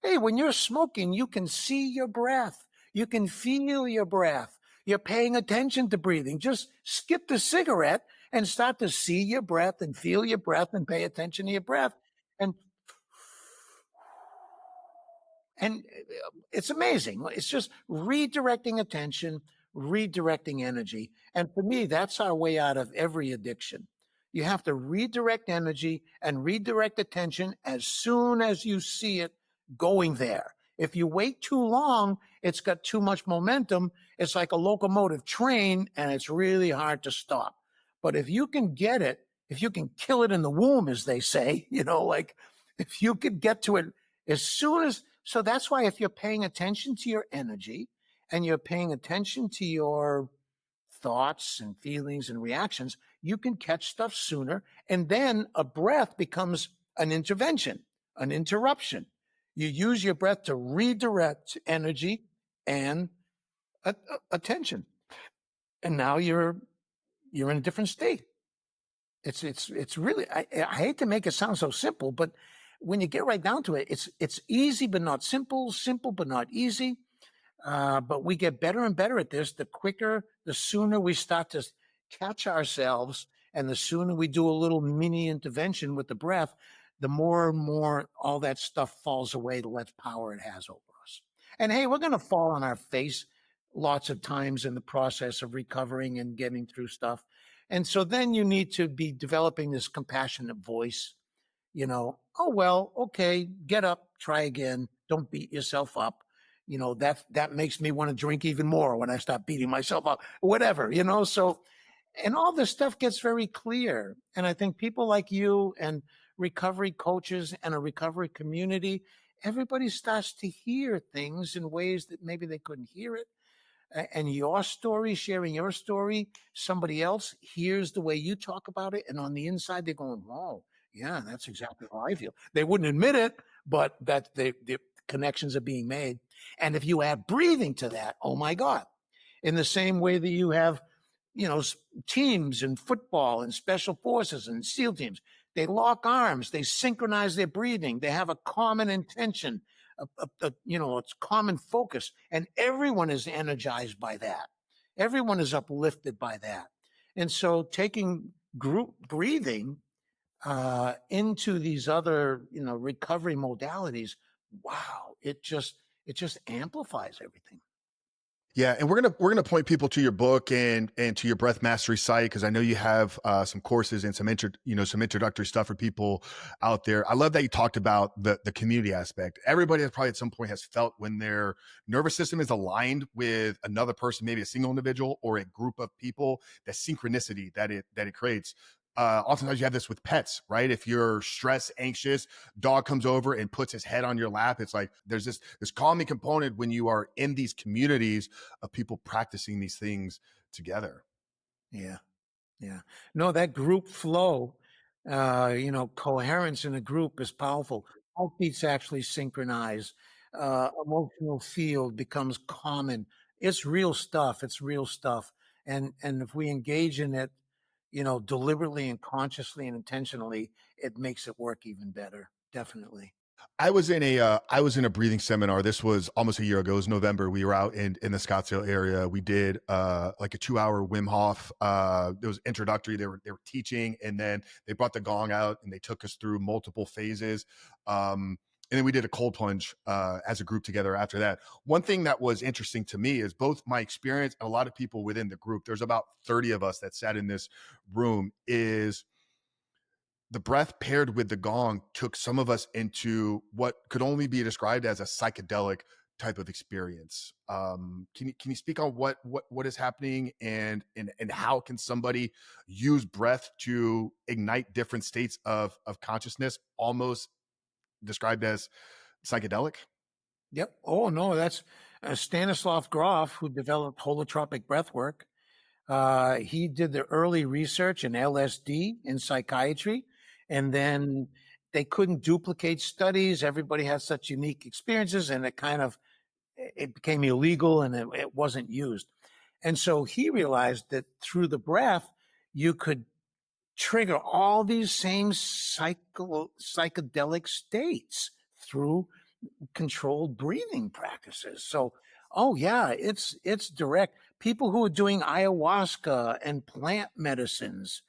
Hey, when you're smoking, you can see your breath. You can feel your breath. You're paying attention to breathing. Just skip the cigarette and start to see your breath and feel your breath and pay attention to your breath. And and it's amazing. It's just redirecting attention, redirecting energy. And for me, that's our way out of every addiction. You have to redirect energy and redirect attention as soon as you see it going there. If you wait too long, it's got too much momentum. It's like a locomotive train, and it's really hard to stop. But if you can get it, if you can kill it in the womb, as they say, like if you could get to it as soon as, so that's why if you're paying attention to your energy and you're paying attention to your thoughts and feelings and reactions, you can catch stuff sooner. And then a breath becomes an intervention, an interruption. You use your breath to redirect energy and attention. And now you're in a different state. It's really, I hate to make it sound so simple, but when you get right down to it, it's easy but not simple, simple but not easy. But we get better and better at this. The quicker, the sooner we start to catch ourselves, and the sooner we do a little mini intervention with the breath, the more and more all that stuff falls away, the less power it has over us. And hey, we're going to fall on our face lots of times in the process of recovering and getting through stuff. And so then you need to be developing this compassionate voice, oh, well, okay, get up, try again. Don't beat yourself up. That makes me want to drink even more when I stop beating myself up, whatever, so, and all this stuff gets very clear. And I think people like you and recovery coaches and a recovery community, everybody starts to hear things in ways that maybe they couldn't hear it. And your story, sharing your story, somebody else hears the way you talk about it. And on the inside, they're going, wow, yeah, that's exactly how I feel. They wouldn't admit it, but that the connections are being made. And if you add breathing to that, oh my God, in the same way that you have, teams in football and special forces and SEAL teams, they lock arms, they synchronize their breathing, they have a common intention. it's common focus, and everyone is energized by that. Everyone is uplifted by that. And so taking group breathing into these other, recovery modalities, wow, it just amplifies everything. Yeah, and we're gonna point people to your book and to your breath mastery site because I know you have some courses and some introductory stuff for people out there. I love that you talked about the community aspect. Everybody has probably at some point has felt when their nervous system is aligned with another person, maybe a single individual or a group of people, that synchronicity that it creates. Oftentimes you have this with pets, right? If you're stressed, anxious, dog comes over and puts his head on your lap. It's like there's this calming component when you are in these communities of people practicing these things together. Yeah. Yeah. No, that group flow, coherence in a group is powerful. Heartbeats actually synchronize. Emotional field becomes common. It's real stuff. It's real stuff. And if we engage in it, deliberately and consciously and intentionally, it makes it work even better. Definitely. I was in a breathing seminar. This was almost a year ago. It was November. We were out in the Scottsdale area. We did like a 2 hour Wim Hof. It was introductory. They were teaching, and then they brought the gong out and they took us through multiple phases. And then we did a cold plunge as a group together after that. One thing that was interesting to me is both my experience and a lot of people within the group. There's about 30 of us that sat in this room. Is the breath paired with the gong took some of us into what could only be described as a psychedelic type of experience. Can you speak on what is happening and how can somebody use breath to ignite different states of consciousness, almost described as psychedelic? Yep. Oh, no, that's Stanislav Grof, who developed holotropic breathwork. He did the early research in LSD in psychiatry, and then they couldn't duplicate studies. Everybody has such unique experiences, and it became illegal and it wasn't used. And so he realized that through the breath, you could trigger all these same psychedelic states through controlled breathing practices. So, oh yeah, it's direct. People who are doing ayahuasca and plant medicines,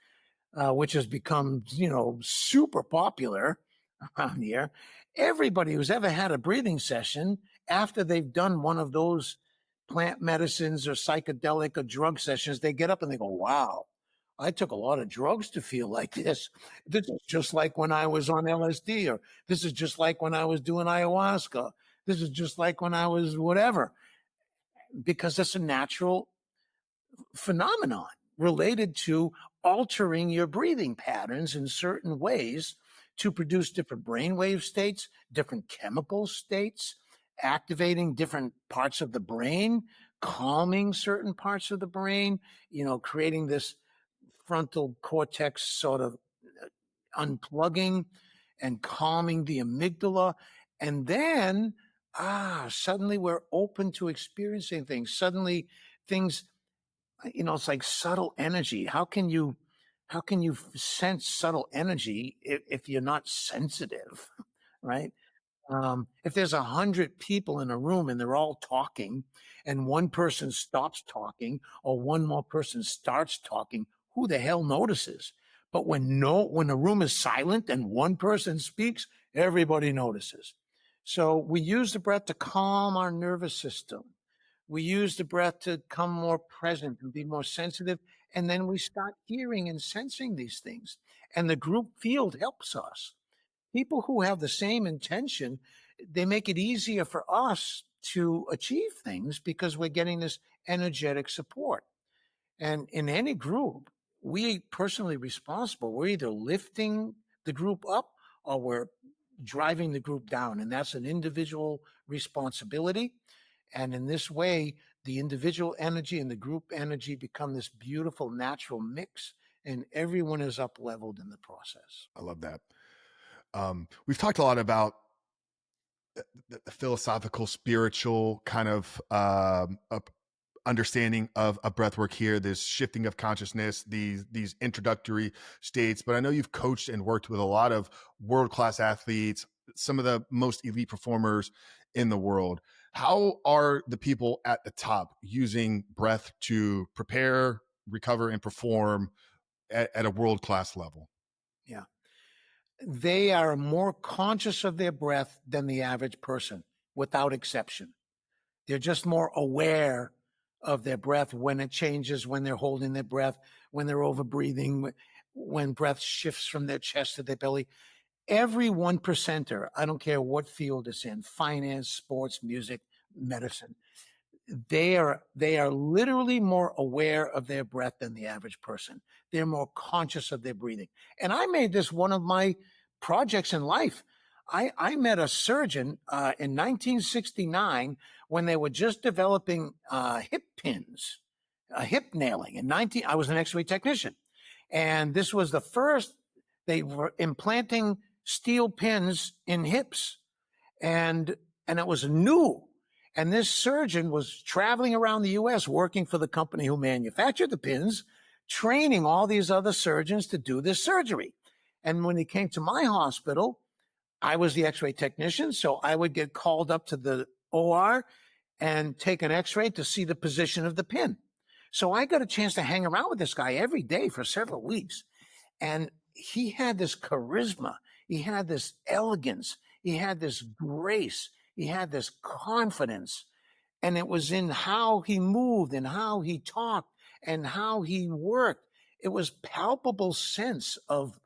which has become super popular around here. Everybody who's ever had a breathing session after they've done one of those plant medicines or psychedelic or drug sessions, they get up and they go, "Wow, I took a lot of drugs to feel like this. This is just like when I was on LSD, or this is just like when I was doing ayahuasca. This is just like when I was whatever," because that's a natural phenomenon related to altering your breathing patterns in certain ways to produce different brainwave states, different chemical states, activating different parts of the brain, calming certain parts of the brain, creating this frontal cortex sort of unplugging and calming the amygdala. And then, suddenly we're open to experiencing things. Suddenly things, it's like subtle energy. How can you sense subtle energy if you're not sensitive, right? If there's 100 people in a room and they're all talking and one person stops talking or one more person starts talking, who the hell notices? But when the room is silent and one person speaks, everybody notices. So we use the breath to calm our nervous system. We use the breath to come more present and be more sensitive. And then we start hearing and sensing these things. And the group field helps us. People who have the same intention, they make it easier for us to achieve things because we're getting this energetic support. And in any group, we personally responsible. We're either lifting the group up or we're driving the group down. And that's an individual responsibility. And in this way, the individual energy and the group energy become this beautiful natural mix, and everyone is up leveled in the process. I love that. We've talked a lot about the philosophical, spiritual kind of understanding of breathwork here, this shifting of consciousness, these introductory states. But I know you've coached and worked with a lot of world class athletes, some of the most elite performers in the world. How are the people at the top using breath to prepare, recover, and perform at a world class level? Yeah. They are more conscious of their breath than the average person, without exception. They're just more aware of their breath when it changes, when they're holding their breath, when they're over breathing, when breath shifts from their chest to their belly. Every one percenter, I don't care what field it's in, finance, sports, music, medicine, they are literally more aware of their breath than the average person. They're more conscious of their breathing. And I made this one of my projects in life. I met a surgeon in 1969 when they were just developing hip pins, hip nailing. I was an X-ray technician, and this was the first. They were implanting steel pins in hips, and it was new. And this surgeon was traveling around the U.S. working for the company who manufactured the pins, training all these other surgeons to do this surgery. And when he came to my hospital, I was the X-ray technician, so I would get called up to the OR and take an X-ray to see the position of the pin. So I got a chance to hang around with this guy every day for several weeks. And he had this charisma. He had this elegance. He had this grace. He had this confidence. And it was in how he moved and how he talked and how he worked. It was palpable sense of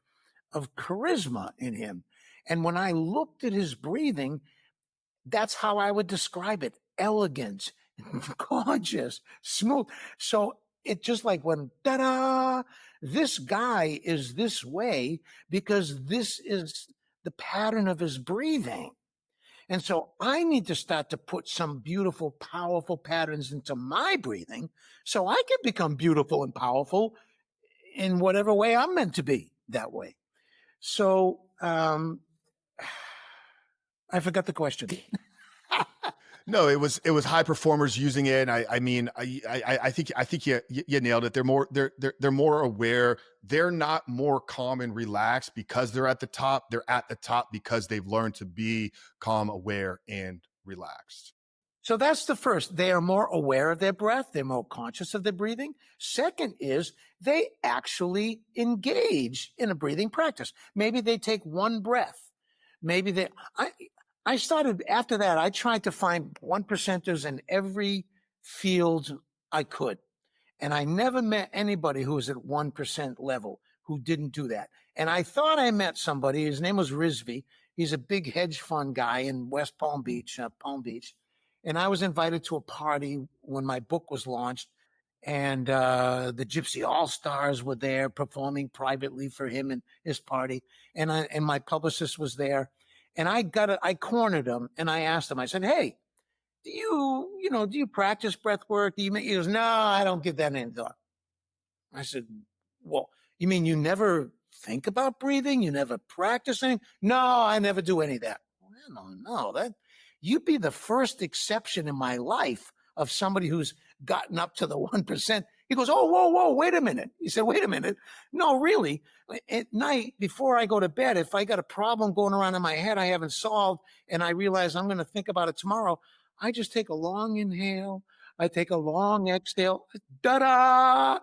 charisma in him. And when I looked at his breathing, that's how I would describe it: elegant, gorgeous, smooth. So it just like went da da. This guy is this way because this is the pattern of his breathing. And so I need to start to put some beautiful, powerful patterns into my breathing so I can become beautiful and powerful in whatever way I'm meant to be that way. So I forgot the question. No, it was high performers using it. I mean, I think you nailed it. They're more aware. They're not more calm and relaxed because they're at the top. They're at the top because they've learned to be calm, aware, and relaxed. So that's the first. They are more aware of their breath. They're more conscious of their breathing. Second is they actually engage in a breathing practice. Maybe they take one breath. Maybe I started after that. I tried to find one percenters in every field I could. And I never met anybody who was at 1% level who didn't do that. And I thought I met somebody. His name was Rizvi. He's a big hedge fund guy in West Palm Beach, Palm Beach. And I was invited to a party when my book was launched. And the Gypsy All Stars were there performing privately for him and his party. And my publicist was there. And I cornered him and I asked him, I said, hey, do you practice breath work? He goes, no, I don't give that any thought. I said, well, you mean you never think about breathing? You never practice anything? No, I never do any of that. Well, no, you'd be the first exception in my life of somebody who's gotten up to the 1%. He goes, oh, whoa, wait a minute. He said, wait a minute. No, really. At night, before I go to bed, if I got a problem going around in my head I haven't solved and I realize I'm going to think about it tomorrow, I just take a long inhale. I take a long exhale. Da-da!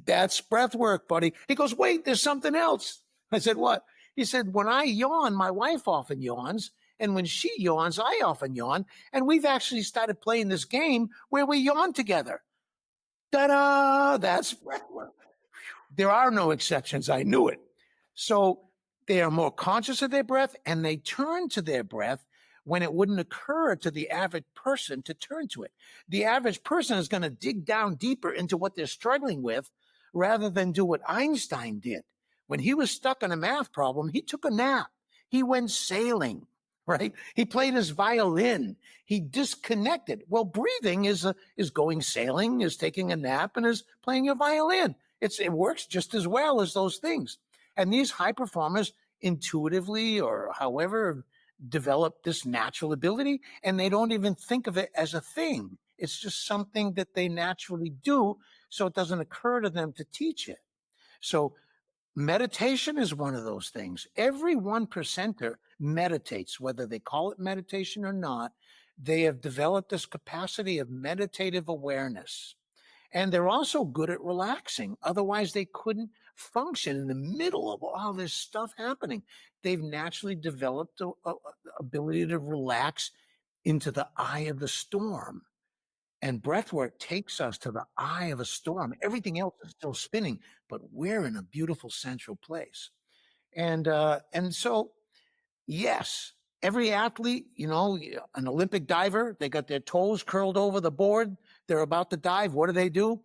That's breath work, buddy. He goes, wait, there's something else. I said, what? He said, when I yawn, my wife often yawns. And when she yawns, I often yawn. And we've actually started playing this game where we yawn together. Ta-da! That's breath work. There are no exceptions. I knew it. So they are more conscious of their breath and they turn to their breath when it wouldn't occur to the average person to turn to it. The average person is going to dig down deeper into what they're struggling with rather than do what Einstein did. When he was stuck on a math problem, he took a nap. He went sailing, right? He played his violin. He disconnected. Well, breathing is going sailing, is taking a nap, and is playing your violin. It works just as well as those things. And these high performers intuitively or however develop this natural ability, and they don't even think of it as a thing. It's just something that they naturally do, so it doesn't occur to them to teach it. So Meditation is one of those things. Every 1%er meditates, whether they call it meditation or not. They have developed this capacity of meditative awareness. And they're also good at relaxing. Otherwise, they couldn't function in the middle of all this stuff happening. They've naturally developed the ability to relax into the eye of the storm. And breathwork takes us to the eye of a storm. Everything else is still spinning, but we're in a beautiful central place. And so, yes, every athlete, an Olympic diver, they got their toes curled over the board. They're about to dive. What do?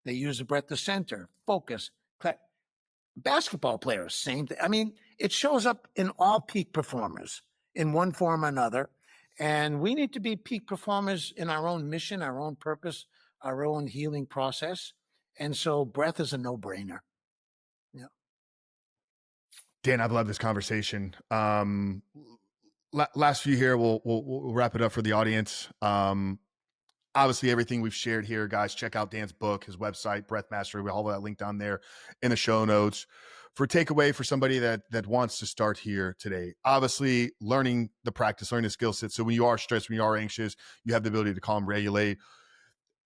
They use the breath to center, focus. Basketball players, same thing. I mean, it shows up in all peak performers in one form or another. And we need to be peak performers in our own mission, our own purpose, our own healing process. And so breath is a no-brainer. Yeah. Dan, I've loved this conversation. Last few here, we'll wrap it up for the audience. Obviously, everything we've shared here, guys, check out Dan's book, his website, Breath Mastery. We all have that link down there in the show notes. For takeaway for somebody that wants to start here today, obviously learning the practice, learning the skill set. So when you are stressed, when you are anxious, you have the ability to calm, regulate.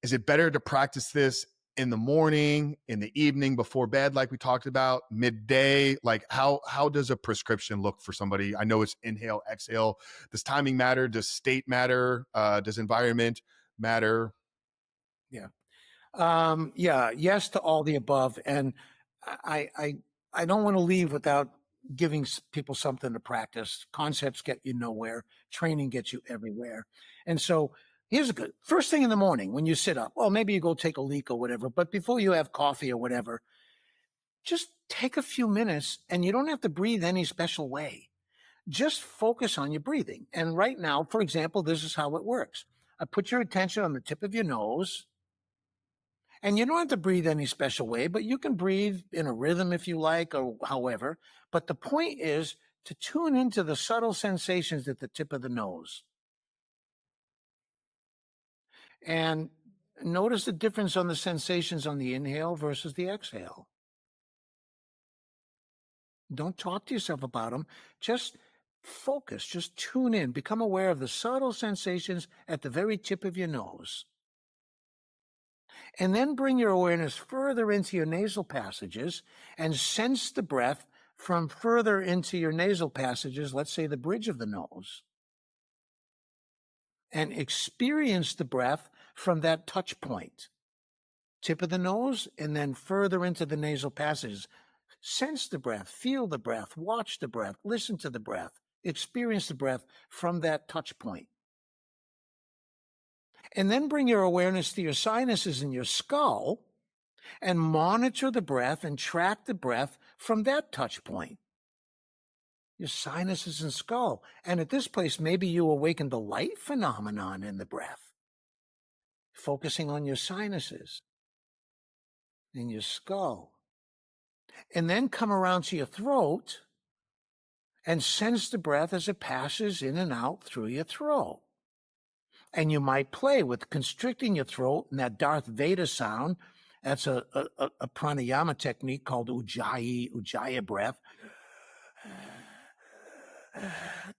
Is it better to practice this in the morning, in the evening, before bed, like we talked about, midday? Like how does a prescription look for somebody? I know it's inhale, exhale. Does timing matter? Does state matter? Does environment matter? Yeah. Yes to all the above. And I don't want to leave without giving people something to practice. Concepts get you nowhere. Training gets you everywhere. And so here's a good first thing in the morning when you sit up. Well, maybe you go take a leak or whatever, but before you have coffee or whatever, just take a few minutes, and you don't have to breathe any special way. Just focus on your breathing. And right now, for example, this is how it works. I put your attention on the tip of your nose. And you don't have to breathe any special way, but you can breathe in a rhythm if you like, or however. But the point is to tune into the subtle sensations at the tip of the nose. And notice the difference on the sensations on the inhale versus the exhale. Don't talk to yourself about them. Just focus, just tune in, become aware of the subtle sensations at the very tip of your nose. And then bring your awareness further into your nasal passages and sense the breath from further into your nasal passages, let's say the bridge of the nose. And experience the breath from that touch point, tip of the nose, and then further into the nasal passages. Sense the breath, feel the breath, watch the breath, listen to the breath, experience the breath from that touch point. And then bring your awareness to your sinuses and your skull and monitor the breath and track the breath from that touch point. Your sinuses and skull. And at this place, maybe you awaken the light phenomenon in the breath, focusing on your sinuses and your skull. And then come around to your throat and sense the breath as it passes in and out through your throat. And you might play with constricting your throat and that Darth Vader sound. That's a pranayama technique called Ujjayi breath.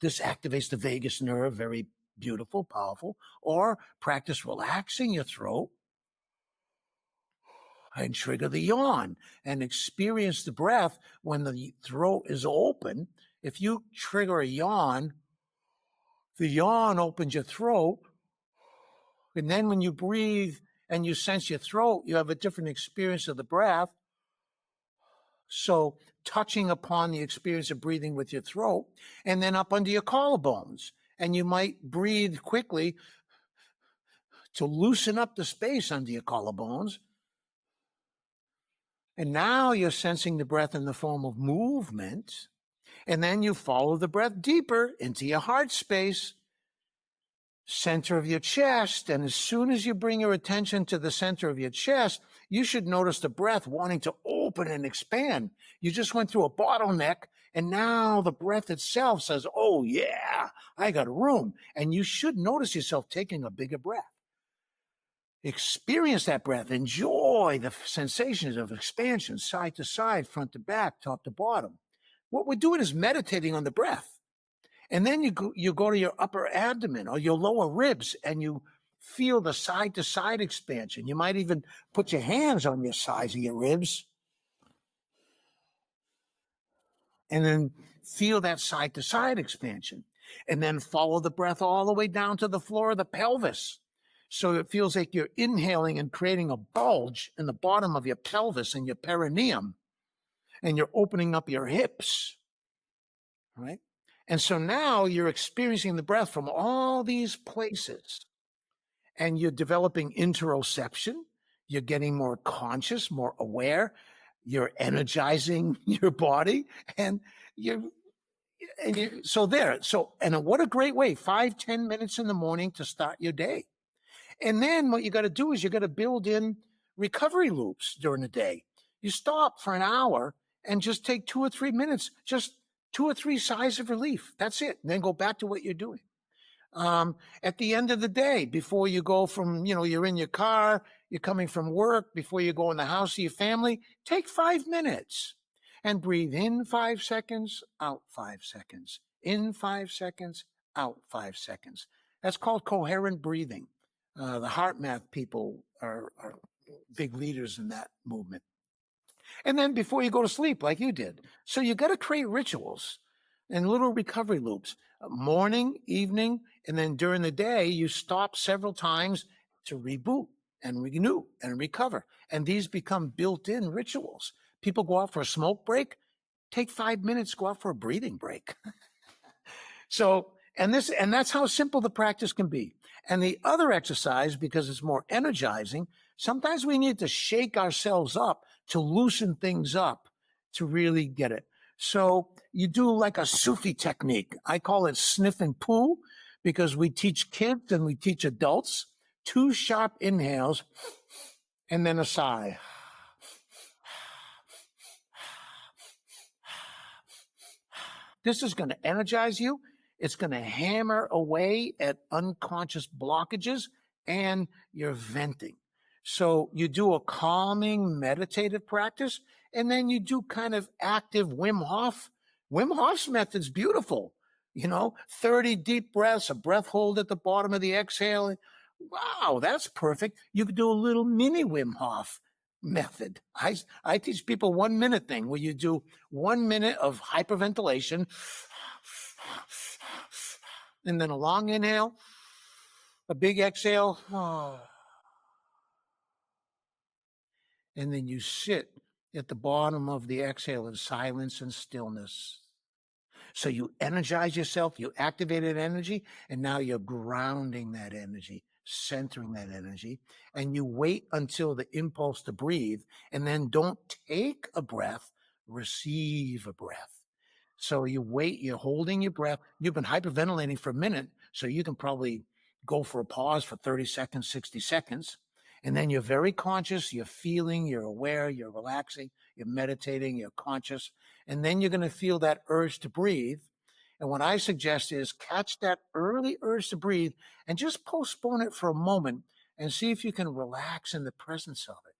This activates the vagus nerve, very beautiful, powerful. Or practice relaxing your throat and trigger the yawn and experience the breath when the throat is open. If you trigger a yawn, the yawn opens your throat. And then when you breathe and you sense your throat, you have a different experience of the breath. So touching upon the experience of breathing with your throat, and then up under your collarbones. And you might breathe quickly to loosen up the space under your collarbones. And now you're sensing the breath in the form of movement. And then you follow the breath deeper into your heart space, center of your chest. And as soon as you bring your attention to the center of your chest, you should notice the breath wanting to open and expand. You just went through a bottleneck, and now the breath itself says, oh yeah, I got room. And you should notice yourself taking a bigger breath. Experience that breath. Enjoy the sensations of expansion, side to side, front to back, top to bottom. What we're doing is meditating on the breath. And then you go to your upper abdomen or your lower ribs and you feel the side to side expansion. You might even put your hands on your sides of your ribs and then feel that side to side expansion. And then follow the breath all the way down to the floor of the pelvis. So it feels like you're inhaling and creating a bulge in the bottom of your pelvis and your perineum. And you're opening up your hips, right? And so now you're experiencing the breath from all these places. And you're developing interoception. You're getting more conscious, more aware. You're energizing your body. And so there. And what a great way, 5-10 minutes in the morning to start your day. And then what you got to do is you got to build in recovery loops during the day. You stop for an hour and just take 2 or 3 minutes, just 2 or 3 sighs of relief. That's it. And then go back to what you're doing. At the end of the day, before you go from, you're in your car, you're coming from work, before you go in the house of your family, take 5 minutes and breathe in 5 seconds, out 5 seconds, in 5 seconds, out 5 seconds. That's called coherent breathing. The heart math people are big leaders in that movement. And then before you go to sleep, like you did. So you got to create rituals and little recovery loops, morning, evening, and then during the day, you stop several times to reboot and renew and recover. And these become built-in rituals. People go out for a smoke break, take 5 minutes, go out for a breathing break. And that's how simple the practice can be. And the other exercise, because it's more energizing, sometimes we need to shake ourselves up to loosen things up to really get it. So you do like a Sufi technique. I call it sniff and poo because we teach kids and we teach adults 2 sharp inhales and then a sigh. This is going to energize you. It's going to hammer away at unconscious blockages and you're venting. So you do a calming meditative practice and then you do kind of active Wim Hof. Wim Hof's method's beautiful. 30 deep breaths, a breath hold at the bottom of the exhale. Wow, that's perfect. You could do a little mini Wim Hof method. I teach people 1 minute thing where you do 1 minute of hyperventilation and then a long inhale, a big exhale, and then you sit at the bottom of the exhale in silence and stillness. So you energize yourself, you activated energy, and now you're grounding that energy, centering that energy, and you wait until the impulse to breathe, and then don't take a breath, receive a breath. So you wait, you're holding your breath. You've been hyperventilating for a minute, so you can probably go for a pause for 30 seconds, 60 seconds. And then you're very conscious, you're feeling, you're aware, you're relaxing, you're meditating, you're conscious. And then you're going to feel that urge to breathe. And what I suggest is catch that early urge to breathe and just postpone it for a moment and see if you can relax in the presence of it.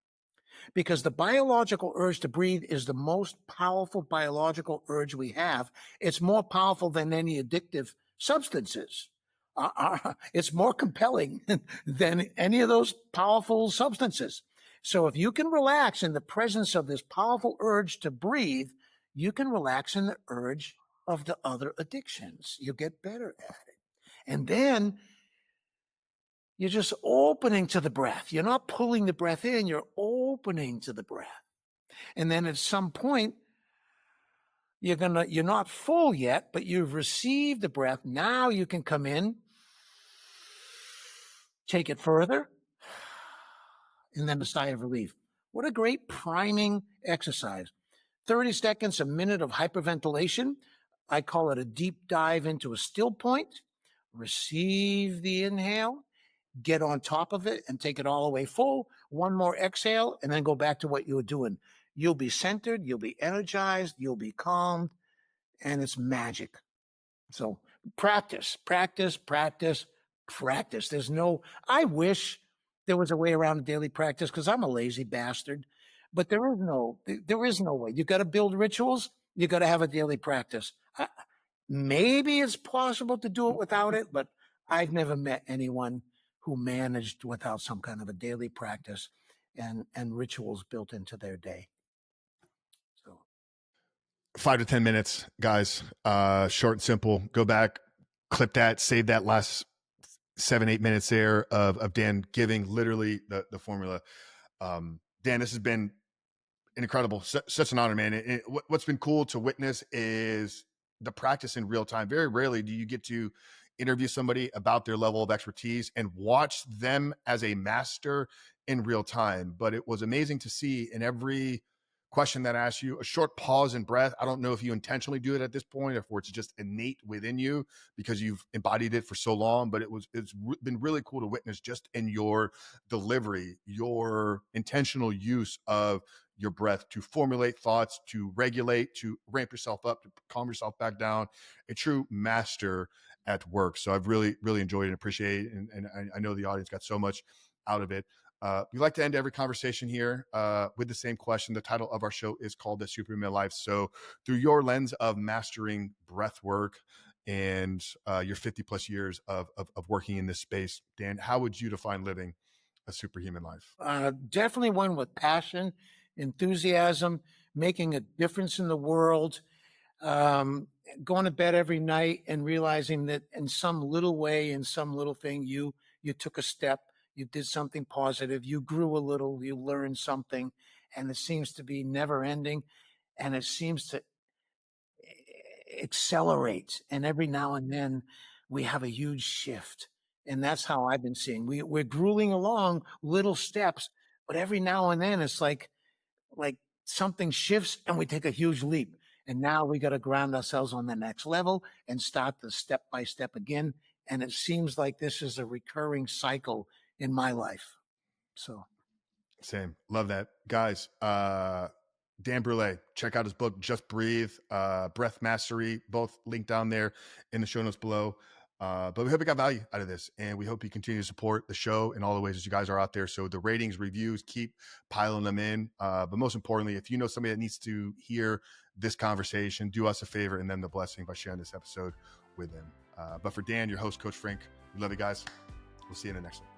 Because the biological urge to breathe is the most powerful biological urge we have. It's more powerful than any addictive substances. It's more compelling than any of those powerful substances. So if you can relax in the presence of this powerful urge to breathe, you can relax in the urge of the other addictions. You get better at it. And then you're just opening to the breath. You're not pulling the breath in, you're opening to the breath. And then at some point, you're not full yet, but you've received the breath. Now you can come in, take it further, and then a sigh of relief. What a great priming exercise. 30 seconds, a minute of hyperventilation. I call it a deep dive into a still point. Receive the inhale, get on top of it and take it all the way full. One more exhale, and then go back to what you were doing. You'll be centered, you'll be energized, you'll be calmed, and it's magic. So practice, practice, practice, practice. I wish there was a way around daily practice because I'm a lazy bastard. But there is no way. You got to build rituals. You got to have a daily practice. Maybe it's possible to do it without it, but I've never met anyone who managed without some kind of a daily practice and rituals built into their day. So 5 to 10 minutes, guys. Short and simple. Go back, clip that, save that last 7, 8 minutes there of Dan giving literally the formula. Dan, this has been incredible. Such an honor, man. What's been cool to witness is the practice in real time. Very rarely do you get to interview somebody about their level of expertise and watch them as a master in real time. But it was amazing to see in every question that I asked you a short pause and breath. I don't know if you intentionally do it at this point, or if it's just innate within you because you've embodied it for so long. But it's been really cool to witness just in your delivery, your intentional use of your breath to formulate thoughts, to regulate, to ramp yourself up, to calm yourself back down. A true master at work. So I've really, really enjoyed it and appreciate it. And I know the audience got so much out of it. We like to end every conversation here with the same question. The title of our show is called The Superhuman Life. So through your lens of mastering breath work and your 50 plus years of working in this space, Dan, how would you define living a superhuman life? definitely one with passion, enthusiasm, making a difference in the world, um, going to bed every night and realizing that in some little way, in some little thing, you took a step, you did something positive, you grew a little, you learned something, and it seems to be never ending, and it seems to accelerate. And every now and then, we have a huge shift, and that's how I've been seeing. We're grueling along little steps, but every now and then, it's like something shifts and we take a huge leap. And now we got to ground ourselves on the next level and start the step by step again. And it seems like this is a recurring cycle in my life. So Same. Love that. Guys, Dan Brulé, check out his book, Just Breathe, Breath Mastery, both linked down there in the show notes below. But we hope you got value out of this, and we hope you continue to support the show in all the ways that you guys are out there. So the ratings, reviews, keep piling them in. But most importantly, if you know somebody that needs to hear this conversation, do us a favor and them the blessing by sharing this episode with them. But for Dan, your host, Coach Frank, we love you guys. We'll see you in the next one.